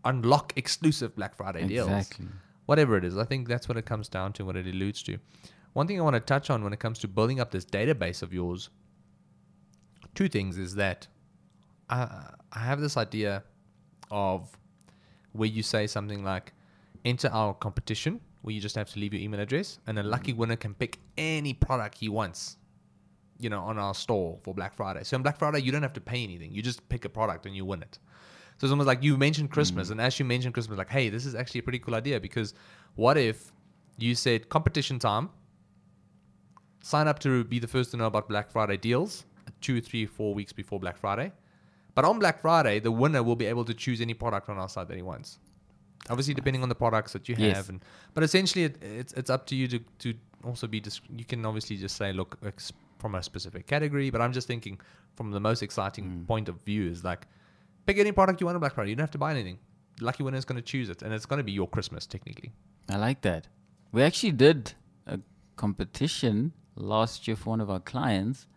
unlock exclusive Black Friday deals. Exactly. Whatever it is. I think that's what it comes down to, what it alludes to. One thing I want to touch on when it comes to building up this database of yours, two things is that I have this idea of where you say something like, enter our competition, where you just have to leave your email address, and a lucky winner can pick any product he wants, on our store for Black Friday. So on Black Friday, you don't have to pay anything. You just pick a product and you win it. So it's almost like you mentioned Christmas, and as you mentioned Christmas, like, hey, this is actually a pretty cool idea, because what if you said competition time, sign up to be the first to know about Black Friday deals 2, 3, 4 weeks before Black Friday. But on Black Friday, the winner will be able to choose any product on our site that he wants. Obviously, depending on the products that you have. Yes. But essentially, it's up to you to also be... You can obviously just say, look, it's from a specific category. But I'm just thinking from the most exciting point of view is like, pick any product you want on Black Friday. You don't have to buy anything. The lucky winner is going to choose it. And it's going to be your Christmas, technically. I like that. We actually did a competition last year for one of our clients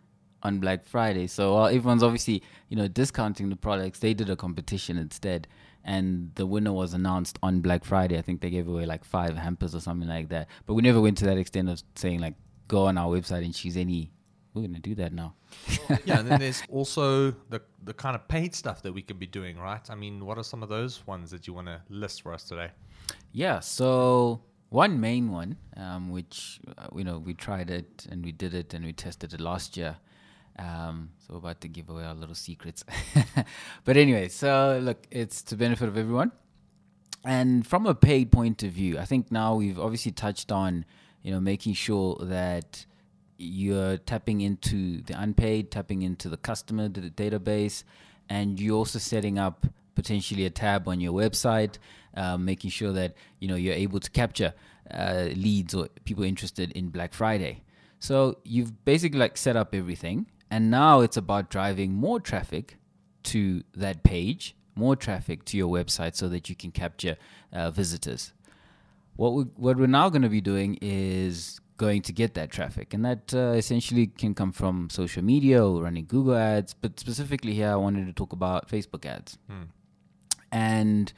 on Black Friday. So while everyone's obviously, discounting the products, they did a competition instead. And the winner was announced on Black Friday. I think they gave away like 5 hampers or something like that. But we never went to that extent of saying like, go on our website and choose any. We're going to do that now. Yeah, and then there's also the kind of paid stuff that we could be doing, right? I mean, what are some of those ones that you want to list for us today? Yeah, so one main one, which, we tried it and we did it and we tested it last year. So we're about to give away our little secrets. But anyway, so look, it's to benefit of everyone. And from a paid point of view, I think now we've obviously touched on, making sure that you're tapping into the unpaid, tapping into the customer database, and you're also setting up potentially a tab on your website, making sure that, you're able to capture leads or people interested in Black Friday. So you've basically like set up everything. And now it's about driving more traffic to that page, more traffic to your website so that you can capture visitors. What we're now going to be doing is going to get that traffic. And that essentially can come from social media or running Google ads. But specifically here, I wanted to talk about Facebook ads. And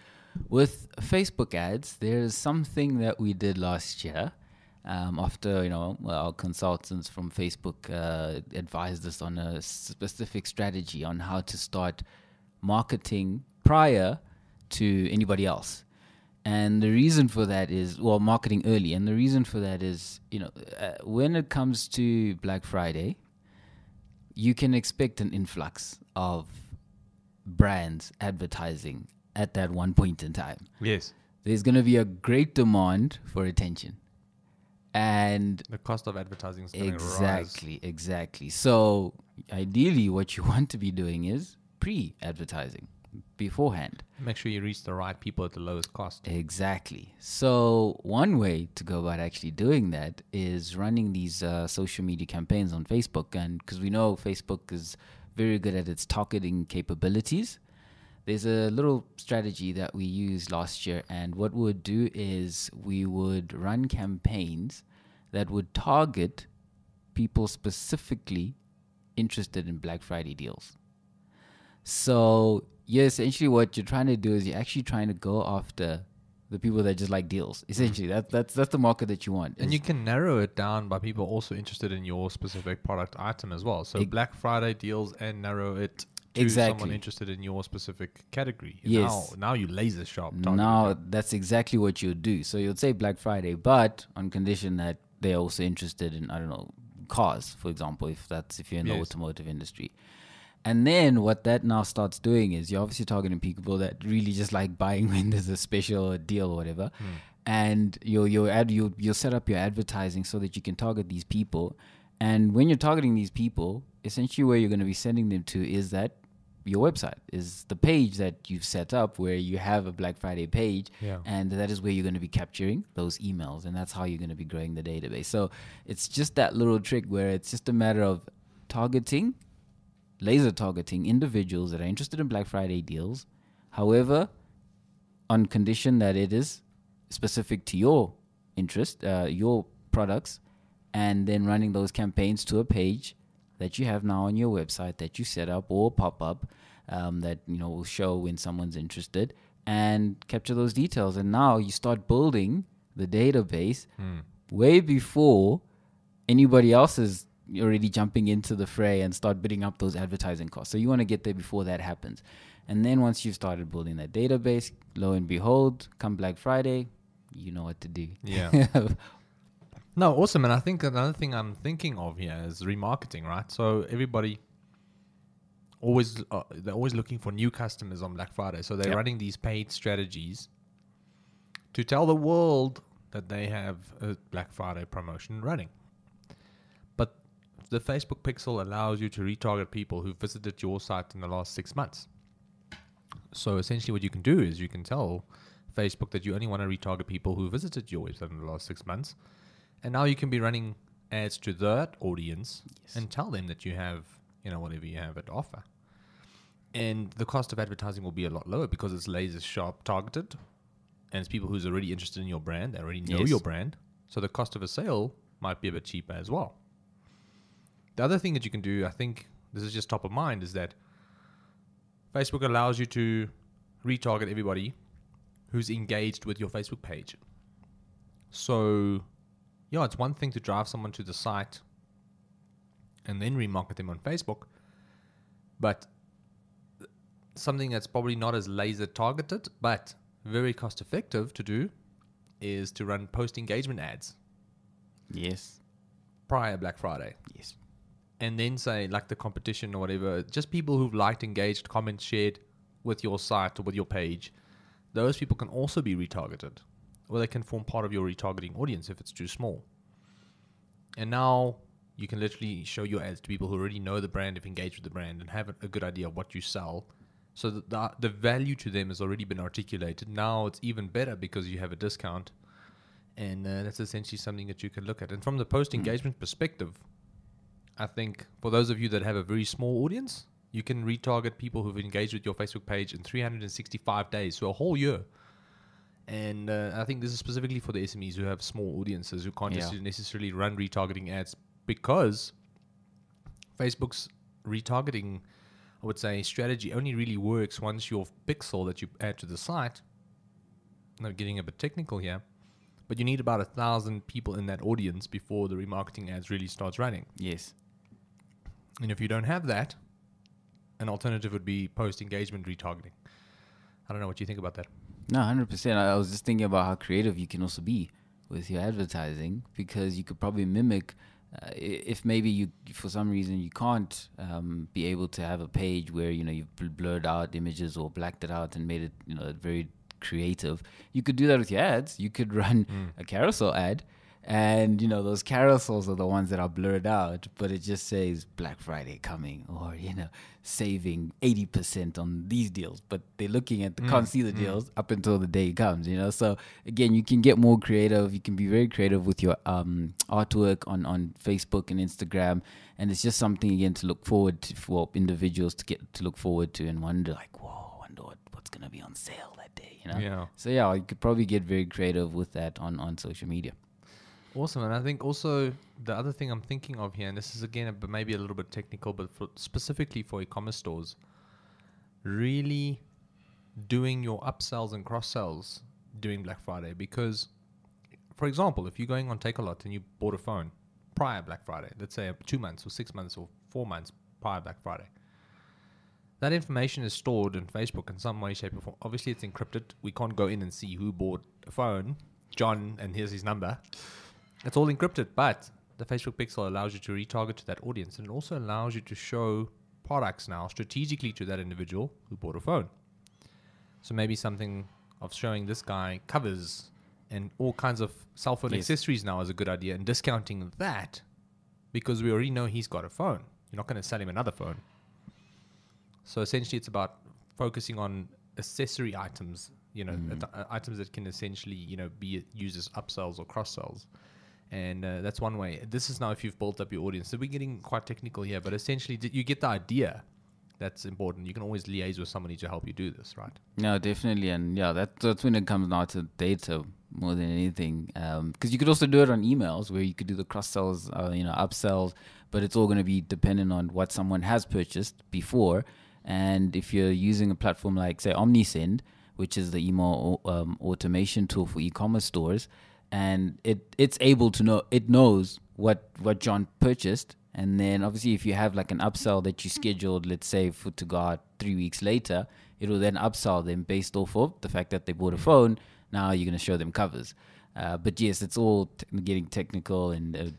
with Facebook ads, there's something that we did last year. After, our consultants from Facebook advised us on a specific strategy on how to start marketing prior to anybody else. And the reason for that is, marketing early. And the reason for that is, when it comes to Black Friday, you can expect an influx of brands advertising at that one point in time. Yes. There's going to be a great demand for attention. And the cost of advertising is going to rise. Exactly. So ideally, what you want to be doing is pre-advertising beforehand. Make sure you reach the right people at the lowest cost. Exactly. So one way to go about actually doing that is running these social media campaigns on Facebook. And because we know Facebook is very good at its targeting capabilities, there's a little strategy that we used last year, and what we would do is we would run campaigns that would target people specifically interested in Black Friday deals. So, essentially what you're trying to do is you're actually trying to go after the people that just like deals. Essentially, that's the market that you want. And you can narrow it down by people also interested in your specific product item as well. So Black Friday deals and narrow it to someone Exactly. interested in your specific category. Yes. Now you laser sharp targeting Now them. that's exactly what you'll do. So you'll say Black Friday, but on condition that they're also interested in, I don't know, cars, for example, if you're in the Yes. automotive industry. And then what that now starts doing is you're obviously targeting people that really just like buying when there's a special deal or whatever. And you'll set up your advertising so that you can target these people. And when you're targeting these people, essentially where you're going to be sending them to is that your website, is the page that you've set up where you have a Black Friday page. Yeah. And that is where you're going to be capturing those emails. And that's how you're going to be growing the database. So it's just that little trick where it's just a matter of targeting, laser targeting individuals that are interested in Black Friday deals. However, on condition that it is specific to your interest, your products, and then running those campaigns to a page that you have now on your website that you set up or pop up that will show when someone's interested and capture those details. And now you start building the database way before anybody else is already jumping into the fray and start bidding up those advertising costs. So you want to get there before that happens. And then once you've started building that database, lo and behold, come Black Friday, you know what to do. Yeah. No, awesome. And I think another thing I'm thinking of here is remarketing, right? So everybody they're always looking for new customers on Black Friday. So they're running these paid strategies to tell the world that they have a Black Friday promotion running. But the Facebook Pixel allows you to retarget people who visited your site in the last 6 months. So essentially what you can do is you can tell Facebook that you only want to retarget people who visited your website in the last 6 months. And now you can be running ads to that audience and tell them that you have, whatever you have at offer. And the cost of advertising will be a lot lower because it's laser sharp targeted. And it's people who's already interested in your brand. They already know your brand. So the cost of a sale might be a bit cheaper as well. The other thing that you can do, I think this is just top of mind, is that Facebook allows you to retarget everybody who's engaged with your Facebook page. So, it's one thing to drive someone to the site and then remarket them on Facebook, but something that's probably not as laser targeted, but very cost effective to do is to run post engagement ads. Yes. Prior Black Friday. Yes. And then say, like the competition or whatever, just people who've liked, engaged, commented, shared with your site or with your page, those people can also be retargeted. Or they can form part of your retargeting audience if it's too small. And now you can literally show your ads to people who already know the brand, have engaged with the brand, and have a good idea of what you sell. So that the value to them has already been articulated. Now it's even better because you have a discount. And that's essentially something that you can look at. And from the post-engagement perspective, I think for those of you that have a very small audience, you can retarget people who've engaged with your Facebook page in 365 days, so a whole year. And I think this is specifically for the SMEs who have small audiences who can't necessarily run retargeting ads, because Facebook's retargeting, I would say, strategy only really works once your pixel that you add to the site, I'm getting a bit technical here, but you need about 1,000 people in that audience before the remarketing ads really starts running. Yes. And if you don't have that, an alternative would be post-engagement retargeting. I don't know what you think about that. No, 100%. I was just thinking about how creative you can also be with your advertising, because you could probably mimic, if maybe you, for some reason, you can't be able to have a page where, you've blurred out images or blacked it out and made it, very creative. You could do that with your ads. You could run a carousel ad, and those carousels are the ones that are blurred out, but it just says Black Friday coming, or saving 80% on these deals, but they're looking at can't see the deals up until the day comes. So again, you can get more creative. You can be very creative with your artwork on Facebook and Instagram, and it's just something again to look forward to for individuals to look forward to and wonder what's going to be on sale that day. So you could probably get very creative with that on social media. Awesome. And I think also the other thing I'm thinking of here, and this is again maybe a little bit technical, but specifically for e-commerce stores, really doing your upsells and cross-sells during Black Friday. Because, for example, if you're going on Takealot and you bought a phone prior Black Friday, let's say 2 months or 6 months or 4 months prior Black Friday, that information is stored in Facebook in some way, shape, or form. Obviously, it's encrypted. We can't go in and see who bought a phone, John, and here's his number. It's all encrypted, but the Facebook Pixel allows you to retarget to that audience, and it also allows you to show products now strategically to that individual who bought a phone. So maybe something of showing this guy covers and all kinds of cell phone accessories now is a good idea, and discounting that because we already know he's got a phone. You're not going to sell him another phone. So essentially, it's about focusing on accessory items, items that can essentially, be used as upsells or cross-sells. And that's one way. This is now if you've built up your audience. So we're getting quite technical here, but essentially you get the idea. That's important. You can always liaise with somebody to help you do this, right? No, definitely. And yeah, that's when it comes down to data more than anything. Because you could also do it on emails where you could do the cross-sells, upsells, but it's all going to be dependent on what someone has purchased before. And if you're using a platform like, say, OmniSend, which is the email automation tool for e-commerce stores, and it's able to know, it knows what John purchased. And then obviously if you have like an upsell that you scheduled, let's say to go out 3 weeks later, it will then upsell them based off of the fact that they bought a phone. Now you're going to show them covers. But yes, it's all getting technical and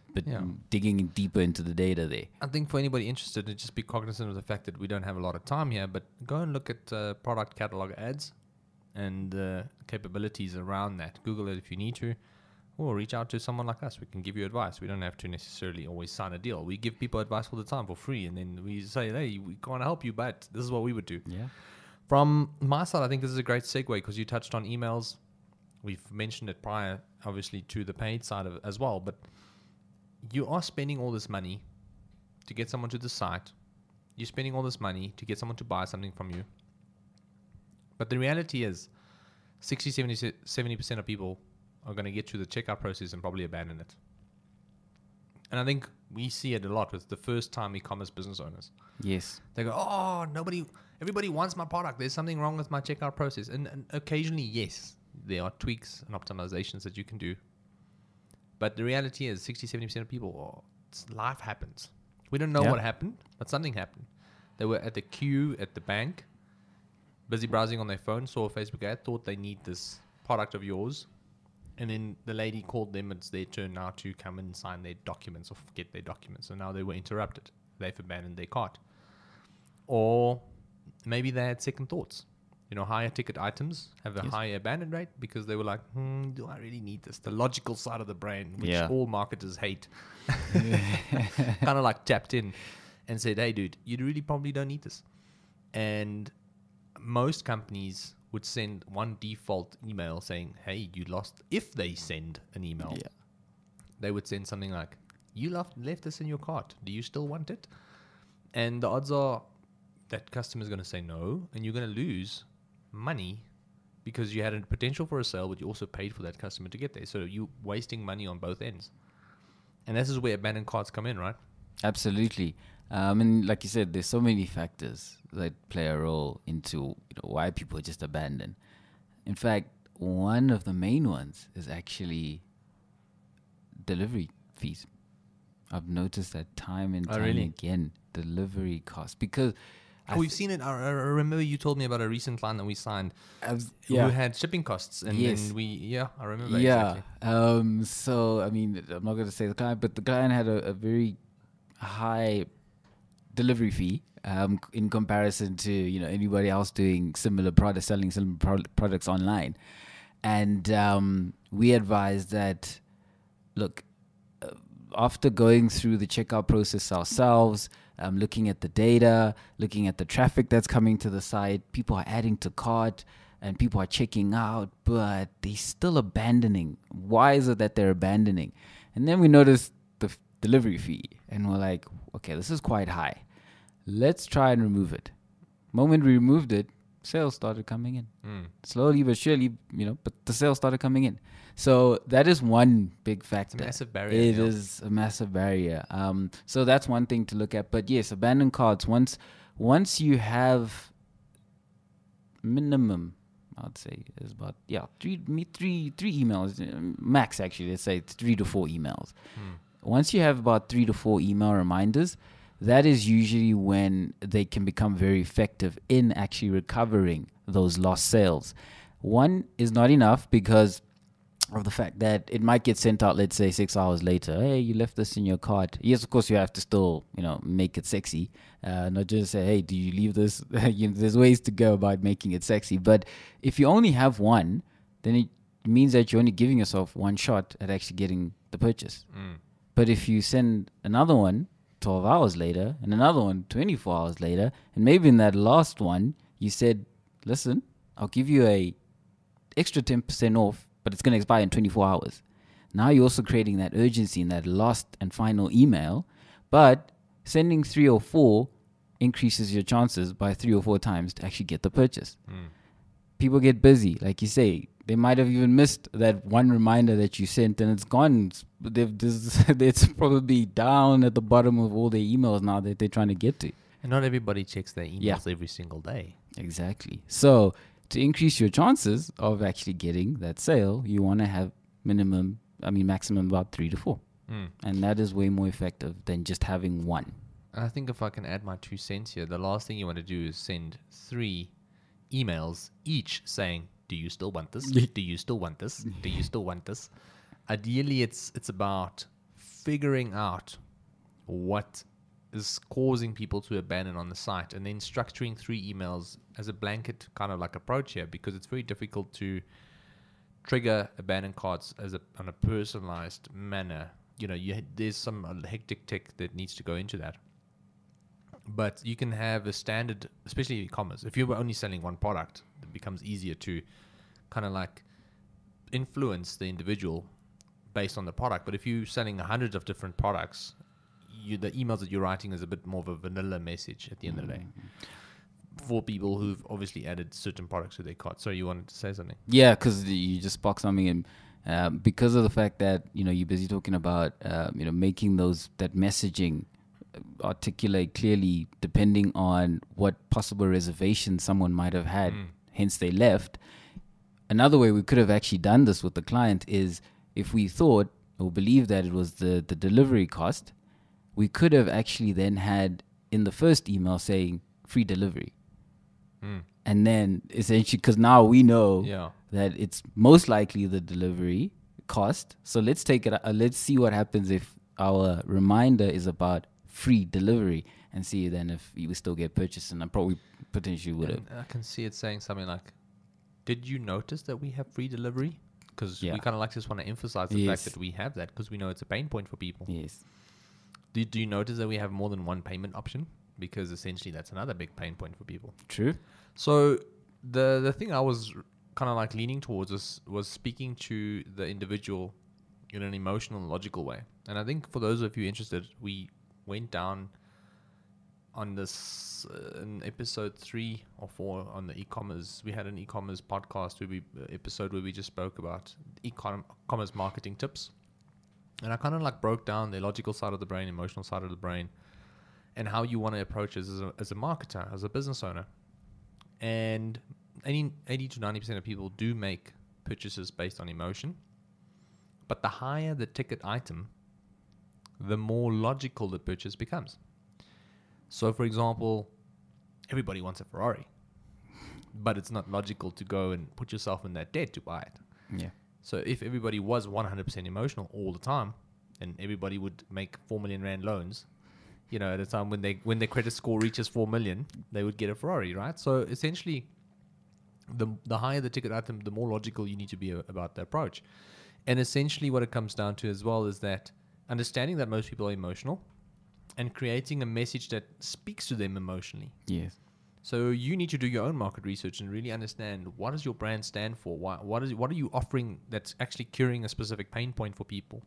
digging deeper into the data there. I think for anybody interested, just be cognizant of the fact that we don't have a lot of time here, but go and look at product catalog ads and capabilities around that. Google it if you need to, or reach out to someone like us. We can give you advice. We don't have to necessarily always sign a deal. We give people advice all the time for free, and then we say, hey, we can't help you, but this is what we would do. Yeah. From my side, I think this is a great segue because you touched on emails. We've mentioned it prior, obviously, to the paid side of it as well. But you are spending all this money to get someone to the site. You're spending all this money to get someone to buy something from you. But the reality is 60, 70% of people are going to get through the checkout process and probably abandon it. And I think we see it a lot with the first-time e-commerce business owners. Yes. They go, oh, everybody wants my product. There's something wrong with my checkout process. And occasionally, yes, there are tweaks and optimizations that you can do. But the reality is 60, 70% of people, life happens. We don't know what happened, but something happened. They were at the queue at the bank, busy browsing on their phone, saw a Facebook ad, thought they need this product of yours. And then the lady called them. It's their turn now to come and sign their documents or get their documents. So now they were interrupted. They've abandoned their cart. Or maybe they had second thoughts. Higher ticket items have a higher abandon rate because they were like, do I really need this? The logical side of the brain, which all marketers hate, kind of like tapped in and said, hey, dude, you really probably don't need this. And most companies would send one default email saying, hey, you lost. If they send an email, they would send something like, you left this in your cart. Do you still want it? And the odds are that customer is going to say no, and you're going to lose money because you had a potential for a sale, but you also paid for that customer to get there. So you're wasting money on both ends. And this is where abandoned carts come in, right? Absolutely. And like you said, there's so many factors that play a role into why people just abandon. In fact, one of the main ones is actually delivery fees. I've noticed that time and time again, delivery costs. Because we've seen it. I remember you told me about a recent client that we signed who had shipping costs. And then I remember exactly. So, I mean, I'm not going to say the client, but the client had a very high delivery fee in comparison to anybody else doing similar products, selling similar products online. And we advised that, look, after going through the checkout process ourselves, looking at the data, looking at the traffic that's coming to the site, people are adding to cart and people are checking out, but they're still abandoning. Why is it that they're abandoning? And then we noticed the delivery fee and we're like, okay, this is quite high. Let's try and remove it. The moment we removed it, sales started coming in. Slowly but surely, but the sales started coming in. So that is one big factor. It's a massive barrier. It is a massive barrier. So that's one thing to look at. But yes, abandoned carts, once you have minimum, I'd say is about three emails max. Actually, let's say 3 to 4 emails. Once you have about 3 to 4 email reminders, that is usually when they can become very effective in actually recovering those lost sales. One is not enough because of the fact that it might get sent out, let's say 6 hours later. Hey, you left this in your cart. Yes, of course, you have to still, make it sexy. Not just say, hey, do you leave this? There's ways to go about making it sexy. But if you only have one, then it means that you're only giving yourself one shot at actually getting the purchase. But if you send another one 12 hours later and another one 24 hours later, and maybe in that last one, you said, listen, I'll give you a extra 10% off, but it's going to expire in 24 hours. Now you're also creating that urgency in that last and final email, but sending 3 or 4 increases your chances by 3 or 4 times to actually get the purchase. People get busy, like you say. They might have even missed that one reminder that you sent, and it's gone. It's probably down at the bottom of all their emails now that they're trying to get to. And not everybody checks their emails every single day. Exactly. So to increase your chances of actually getting that sale, you want to have maximum about 3 to 4. And that is way more effective than just having one. And I think if I can add my 2 cents here, the last thing you want to do is send 3 emails, each saying, do you still want this? Do you still want this? Do you still want this? Ideally, it's about figuring out what is causing people to abandon on the site, and then structuring 3 emails as a blanket kind of like approach here, because it's very difficult to trigger abandon cards on a personalized manner. There's some hectic tech that needs to go into that. But you can have a standard, especially e-commerce. If you were only selling one product, it becomes easier to kind of like influence the individual based on the product. But if you're selling hundreds of different products, the emails that you're writing is a bit more of a vanilla message at the end of the day for people who've obviously added certain products to their cart. So you wanted to say something? Yeah, because you just sparked something in. Because of the fact that, you're busy talking about, making that messaging articulate clearly depending on what possible reservation someone might have had, hence they left. Another way we could have actually done this with the client is if we thought or believed that it was the delivery cost, we could have actually then had in the first email saying free delivery. And then essentially, because now we know that it's most likely the delivery cost. So let's take it. Let's see what happens if our reminder is about free delivery, and see then if you still get purchased. And I probably potentially would have. I can see it saying something like, did you notice that we have free delivery? Because we kind of just want to emphasize the fact that we have that, because we know it's a pain point for people. Yes. Do you notice that we have more than one payment option? Because essentially that's another big pain point for people. True. So the thing I was kind of like leaning towards was speaking to the individual in an emotional and logical way. And I think for those of you interested, we went down on this in episode 3 or 4 on the e-commerce. We had an e-commerce podcast episode where we just spoke about e-commerce marketing tips. And I kind of like broke down the logical side of the brain, emotional side of the brain, and how you want to approach it as a marketer, as a business owner. And 80 to 90% of people do make purchases based on emotion. But the higher the ticket item, the more logical the purchase becomes. So, for example, everybody wants a Ferrari, but it's not logical to go and put yourself in that debt to buy it. Yeah. So if everybody was 100% emotional all the time, and everybody would make 4 million rand loans, at a time when their credit score reaches 4 million, they would get a Ferrari, right? So essentially, the higher the ticket item, the more logical you need to be about the approach. And essentially what it comes down to as well is that understanding that most people are emotional and creating a message that speaks to them emotionally. Yes. So you need to do your own market research and really understand, what does your brand stand for? What are you offering that's actually curing a specific pain point for people?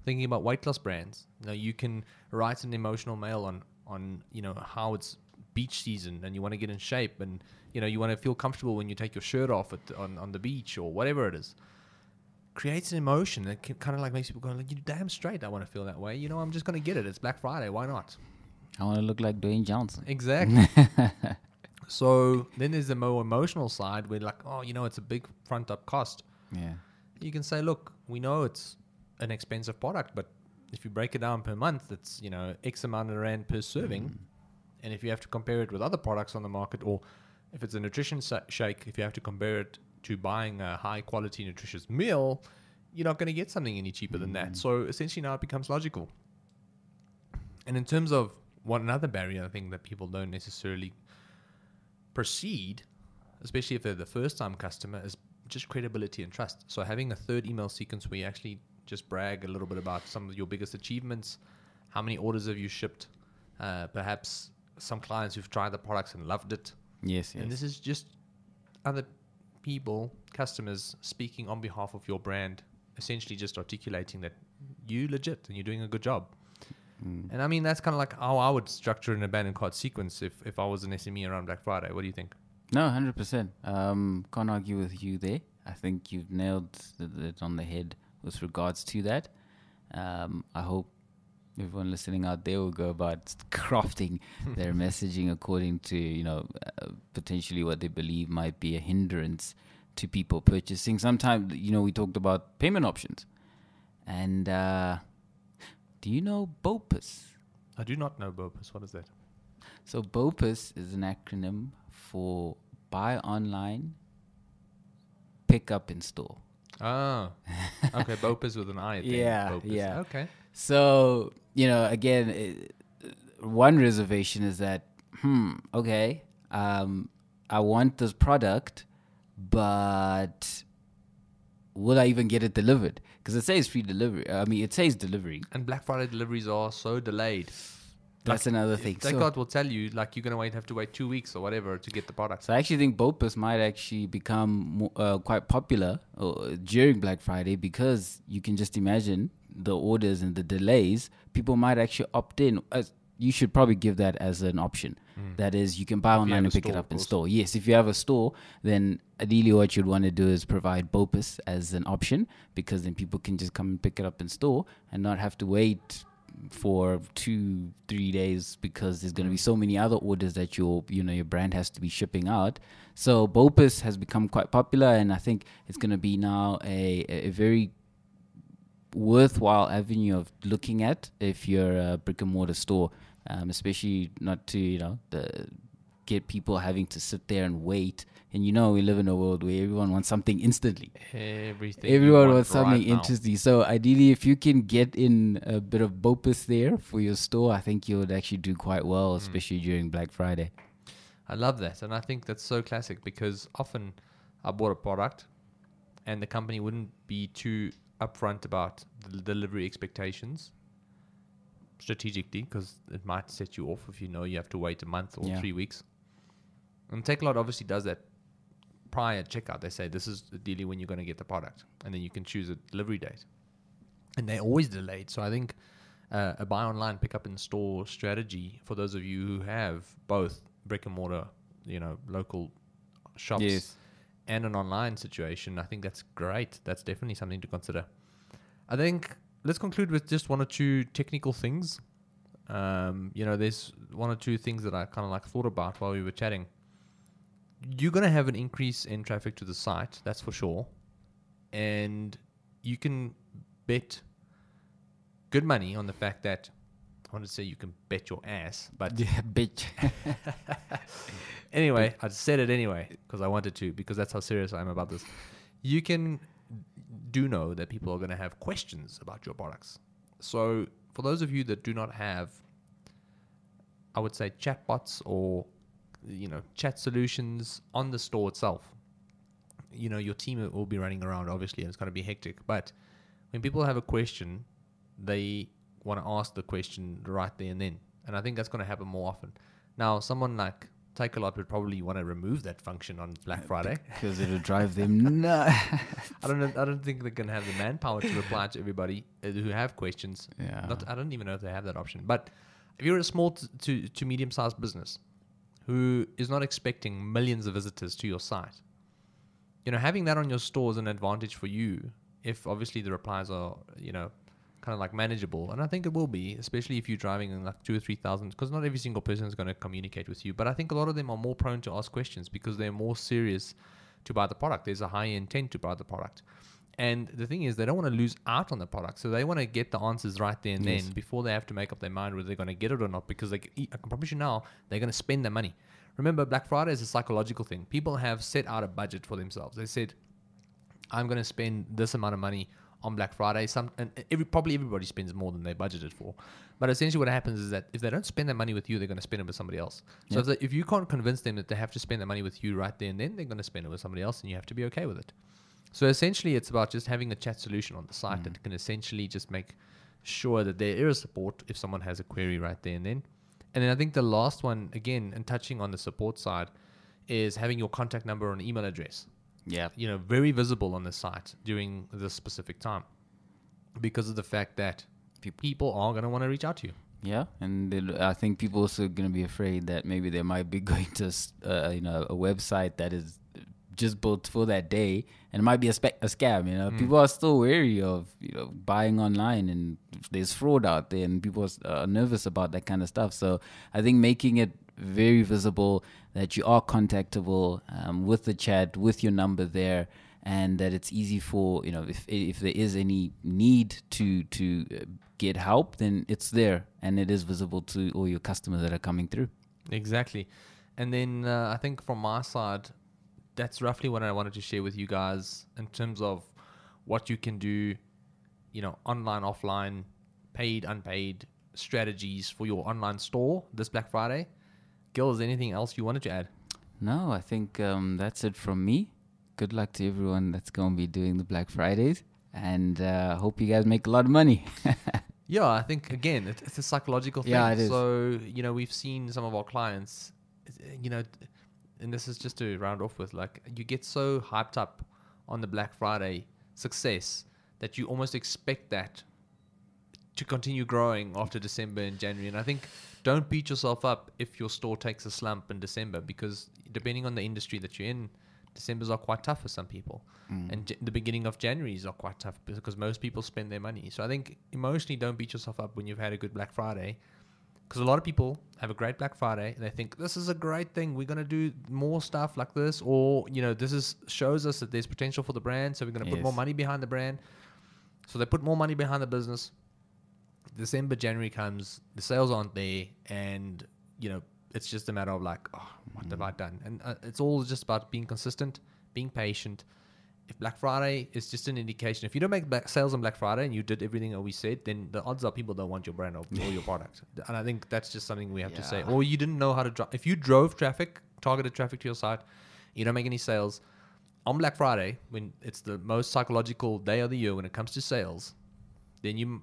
Thinking about weight loss brands, you can write an emotional mail on how it's beach season and you want to get in shape, and you want to feel comfortable when you take your shirt off on the beach or whatever it is. Creates an emotion that kind of like makes people go, like, you're damn straight, I want to feel that way. I'm just going to get it. It's Black Friday. Why not? I want to look like Dwayne Johnson. Exactly. So then there's the more emotional side where it's a big front up cost. Yeah. You can say, look, we know it's an expensive product, but if you break it down per month, it's, X amount of rand per serving. And if you have to compare it with other products on the market, or if it's a nutrition shake, if you have to compare it to buying a high quality nutritious meal, you're not going to get something any cheaper than that. So essentially now it becomes logical. And in terms of one another barrier, I think that people don't necessarily proceed, especially if they're the first time customer, is just credibility and trust. So having a third email sequence where you actually just brag a little bit about some of your biggest achievements, how many orders have you shipped, perhaps some clients who've tried the products and loved it. Yes. And this is just other people, customers, speaking on behalf of your brand, essentially just articulating that you legit and you're doing a good job. And I mean, that's kind of like how I would structure an abandoned cart sequence if I was an SME around Black Friday. What do you think? No, 100%. Can't argue with you there. I think you've nailed it on the head with regards to that. I hope everyone listening out there will go about crafting their messaging according to, potentially what they believe might be a hindrance to people purchasing. Sometimes, we talked about payment options. And do you know BOPUS? I do not know BOPUS. What is that? So BOPUS is an acronym for Buy Online, Pick Up in Store. Oh, okay. BOPUS with an I at the end. Yeah, BOPUS. yeah. Okay. So, again, one reservation is that, okay, I want this product, but will I even get it delivered? Because it says free delivery. It says delivery. And Black Friday deliveries are so delayed. That's another thing. Descartes will tell you, you're going to have to wait 2 weeks or whatever to get the product. So I actually think BOPUS might actually become quite popular during Black Friday, because you can just imagine the orders and the delays. People might actually opt in. You should probably give that as an option. That is, you can buy online and pick it up in store. Yes, if you have a store, then ideally what you'd want to do is provide BOPUS as an option, because then people can just come and pick it up in store and not have to wait for 2-3 days, because there's going to be so many other orders that your brand has to be shipping out. So BOPUS has become quite popular, and I think it's going to be now a very worthwhile avenue of looking at if you're a brick and mortar store, especially not to get people having to sit there and wait. And we live in a world where everyone wants something instantly. Everyone wants something instantly. So ideally, if you can get in a bit of BOPUS there for your store, I think you would actually do quite well, especially during Black Friday. I love that. And I think that's so classic, because often I bought a product and the company wouldn't be too upfront about the delivery expectations strategically, because it might set you off if you have to wait a month or 3 weeks. And Takealot obviously does that prior checkout. They say this is ideally when you're going to get the product, and then you can choose a delivery date, and they're always delayed. So I think a buy online, pick up in store strategy for those of you who have both brick and mortar, local shops, and an online situation, I think that's great. That's definitely something to consider. I think let's conclude with just one or two technical things. There's one or two things that I kind of thought about while we were chatting. You're going to have an increase in traffic to the site, that's for sure. And you can bet good money on the fact that, I want to say you can bet your ass, but bitch. Anyway, I said it anyway because I wanted to, because that's how serious I am about this. You can do know that people are going to have questions about your products. So for those of you that do not have, I would say, chatbots or chat solutions on the store itself, your team will be running around, obviously, and it's going to be hectic. But when people have a question, they want to ask the question right there and then. And I think that's going to happen more often. Now, someone like Takealot would probably want to remove that function on Black Friday because it'll drive them nuts. I don't think they're going to have the manpower to reply to everybody who have questions. Yeah. I don't even know if they have that option. But if you're a small to medium-sized business who is not expecting millions of visitors to your site, having that on your store is an advantage for you if obviously the replies are, kind of like manageable. And I think it will be, especially if you're driving in like 2,000 or 3,000, because not every single person is going to communicate with you. But I think a lot of them are more prone to ask questions because they're more serious to buy the product. There's a high intent to buy the product. And the thing is, they don't want to lose out on the product. So they want to get the answers right there and Yes. then before they have to make up their mind whether they're going to get it or not. Because I can promise you now, they're going to spend their money. Remember, Black Friday is a psychological thing. People have set out a budget for themselves. They said, I'm going to spend this amount of money on Black Friday. Probably everybody spends more than they budgeted for. But essentially what happens is that if they don't spend their money with you, they're going to spend it with somebody else. So if you can't convince them that they have to spend their money with you right there and then, they're going to spend it with somebody else, and you have to be okay with it. So essentially it's about just having a chat solution on the site that can essentially just make sure that there is support if someone has a query right there and then. And then I think the last one, again, and touching on the support side, is having your contact number and email address. Yeah. Very visible on the site during this specific time, because of the fact that people are going to want to reach out to you. Yeah, and I think people also going to be afraid that maybe they might be going to a website that is just built for that day, and it might be a scam. People are still wary of buying online, and there's fraud out there, and people are nervous about that kind of stuff. So I think making it very visible that you are contactable with the chat, with your number there, and that it's easy for if there is any need to get help, then it's there and it is visible to all your customers that are coming through. Exactly. And then I think from my side, that's roughly what I wanted to share with you guys in terms of what you can do, online, offline, paid, unpaid strategies for your online store this Black Friday. Gil, is there anything else you wanted to add? No, I think that's it from me. Good luck to everyone that's going to be doing the Black Fridays, and hope you guys make a lot of money. Yeah, I think, again, it's a psychological thing. Yeah, it is. So, we've seen some of our clients, and this is just to round off with, you get so hyped up on the Black Friday success that you almost expect that to continue growing after December and January. And I think don't beat yourself up if your store takes a slump in December, because depending on the industry that you're in, Decembers are quite tough for some people. And the beginning of January's are quite tough because most people spend their money. So I think emotionally don't beat yourself up when you've had a good Black Friday, because a lot of people have a great Black Friday and they think this is a great thing, we're going to do more stuff like this, or this shows us that there's potential for the brand, so we're going to put more money behind the brand. So they put more money behind the business. December, January comes, the sales aren't there, and it's just a matter of what have I done? And it's all just about being consistent, being patient. If Black Friday is just an indication, if you don't make sales on Black Friday and you did everything that we said, then the odds are people don't want your brand or your product. And I think that's just something we have to say. Or you didn't know how to drive. If you drove traffic, targeted traffic to your site, you don't make any sales on Black Friday, when it's the most psychological day of the year when it comes to sales, then you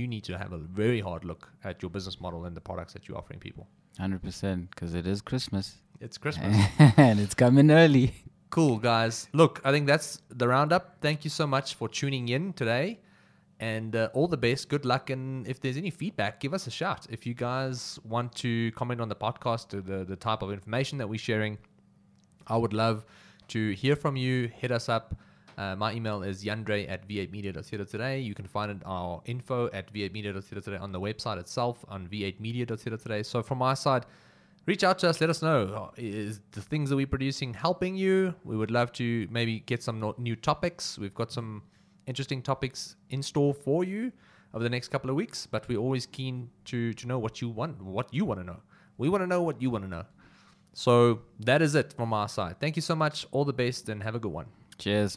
need to have a very hard look at your business model and the products that you're offering people. 100%, because it is Christmas. It's Christmas. And it's coming early. Cool, guys. Look, I think that's the roundup. Thank you so much for tuning in today. And all the best. Good luck. And if there's any feedback, give us a shout. If you guys want to comment on the podcast or the type of information that we're sharing, I would love to hear from you. Hit us up. My email is yandre@v8media.co.za. You can find our info at v8media.co.za on the website itself, on v8media.co.za. So from my side, reach out to us. Let us know, is the things that we're producing helping you? We would love to maybe get some new topics. We've got some interesting topics in store for you over the next couple of weeks, but we're always keen to know what you want to know. We want to know what you want to know. So that is it from our side. Thank you so much. All the best and have a good one. Cheers.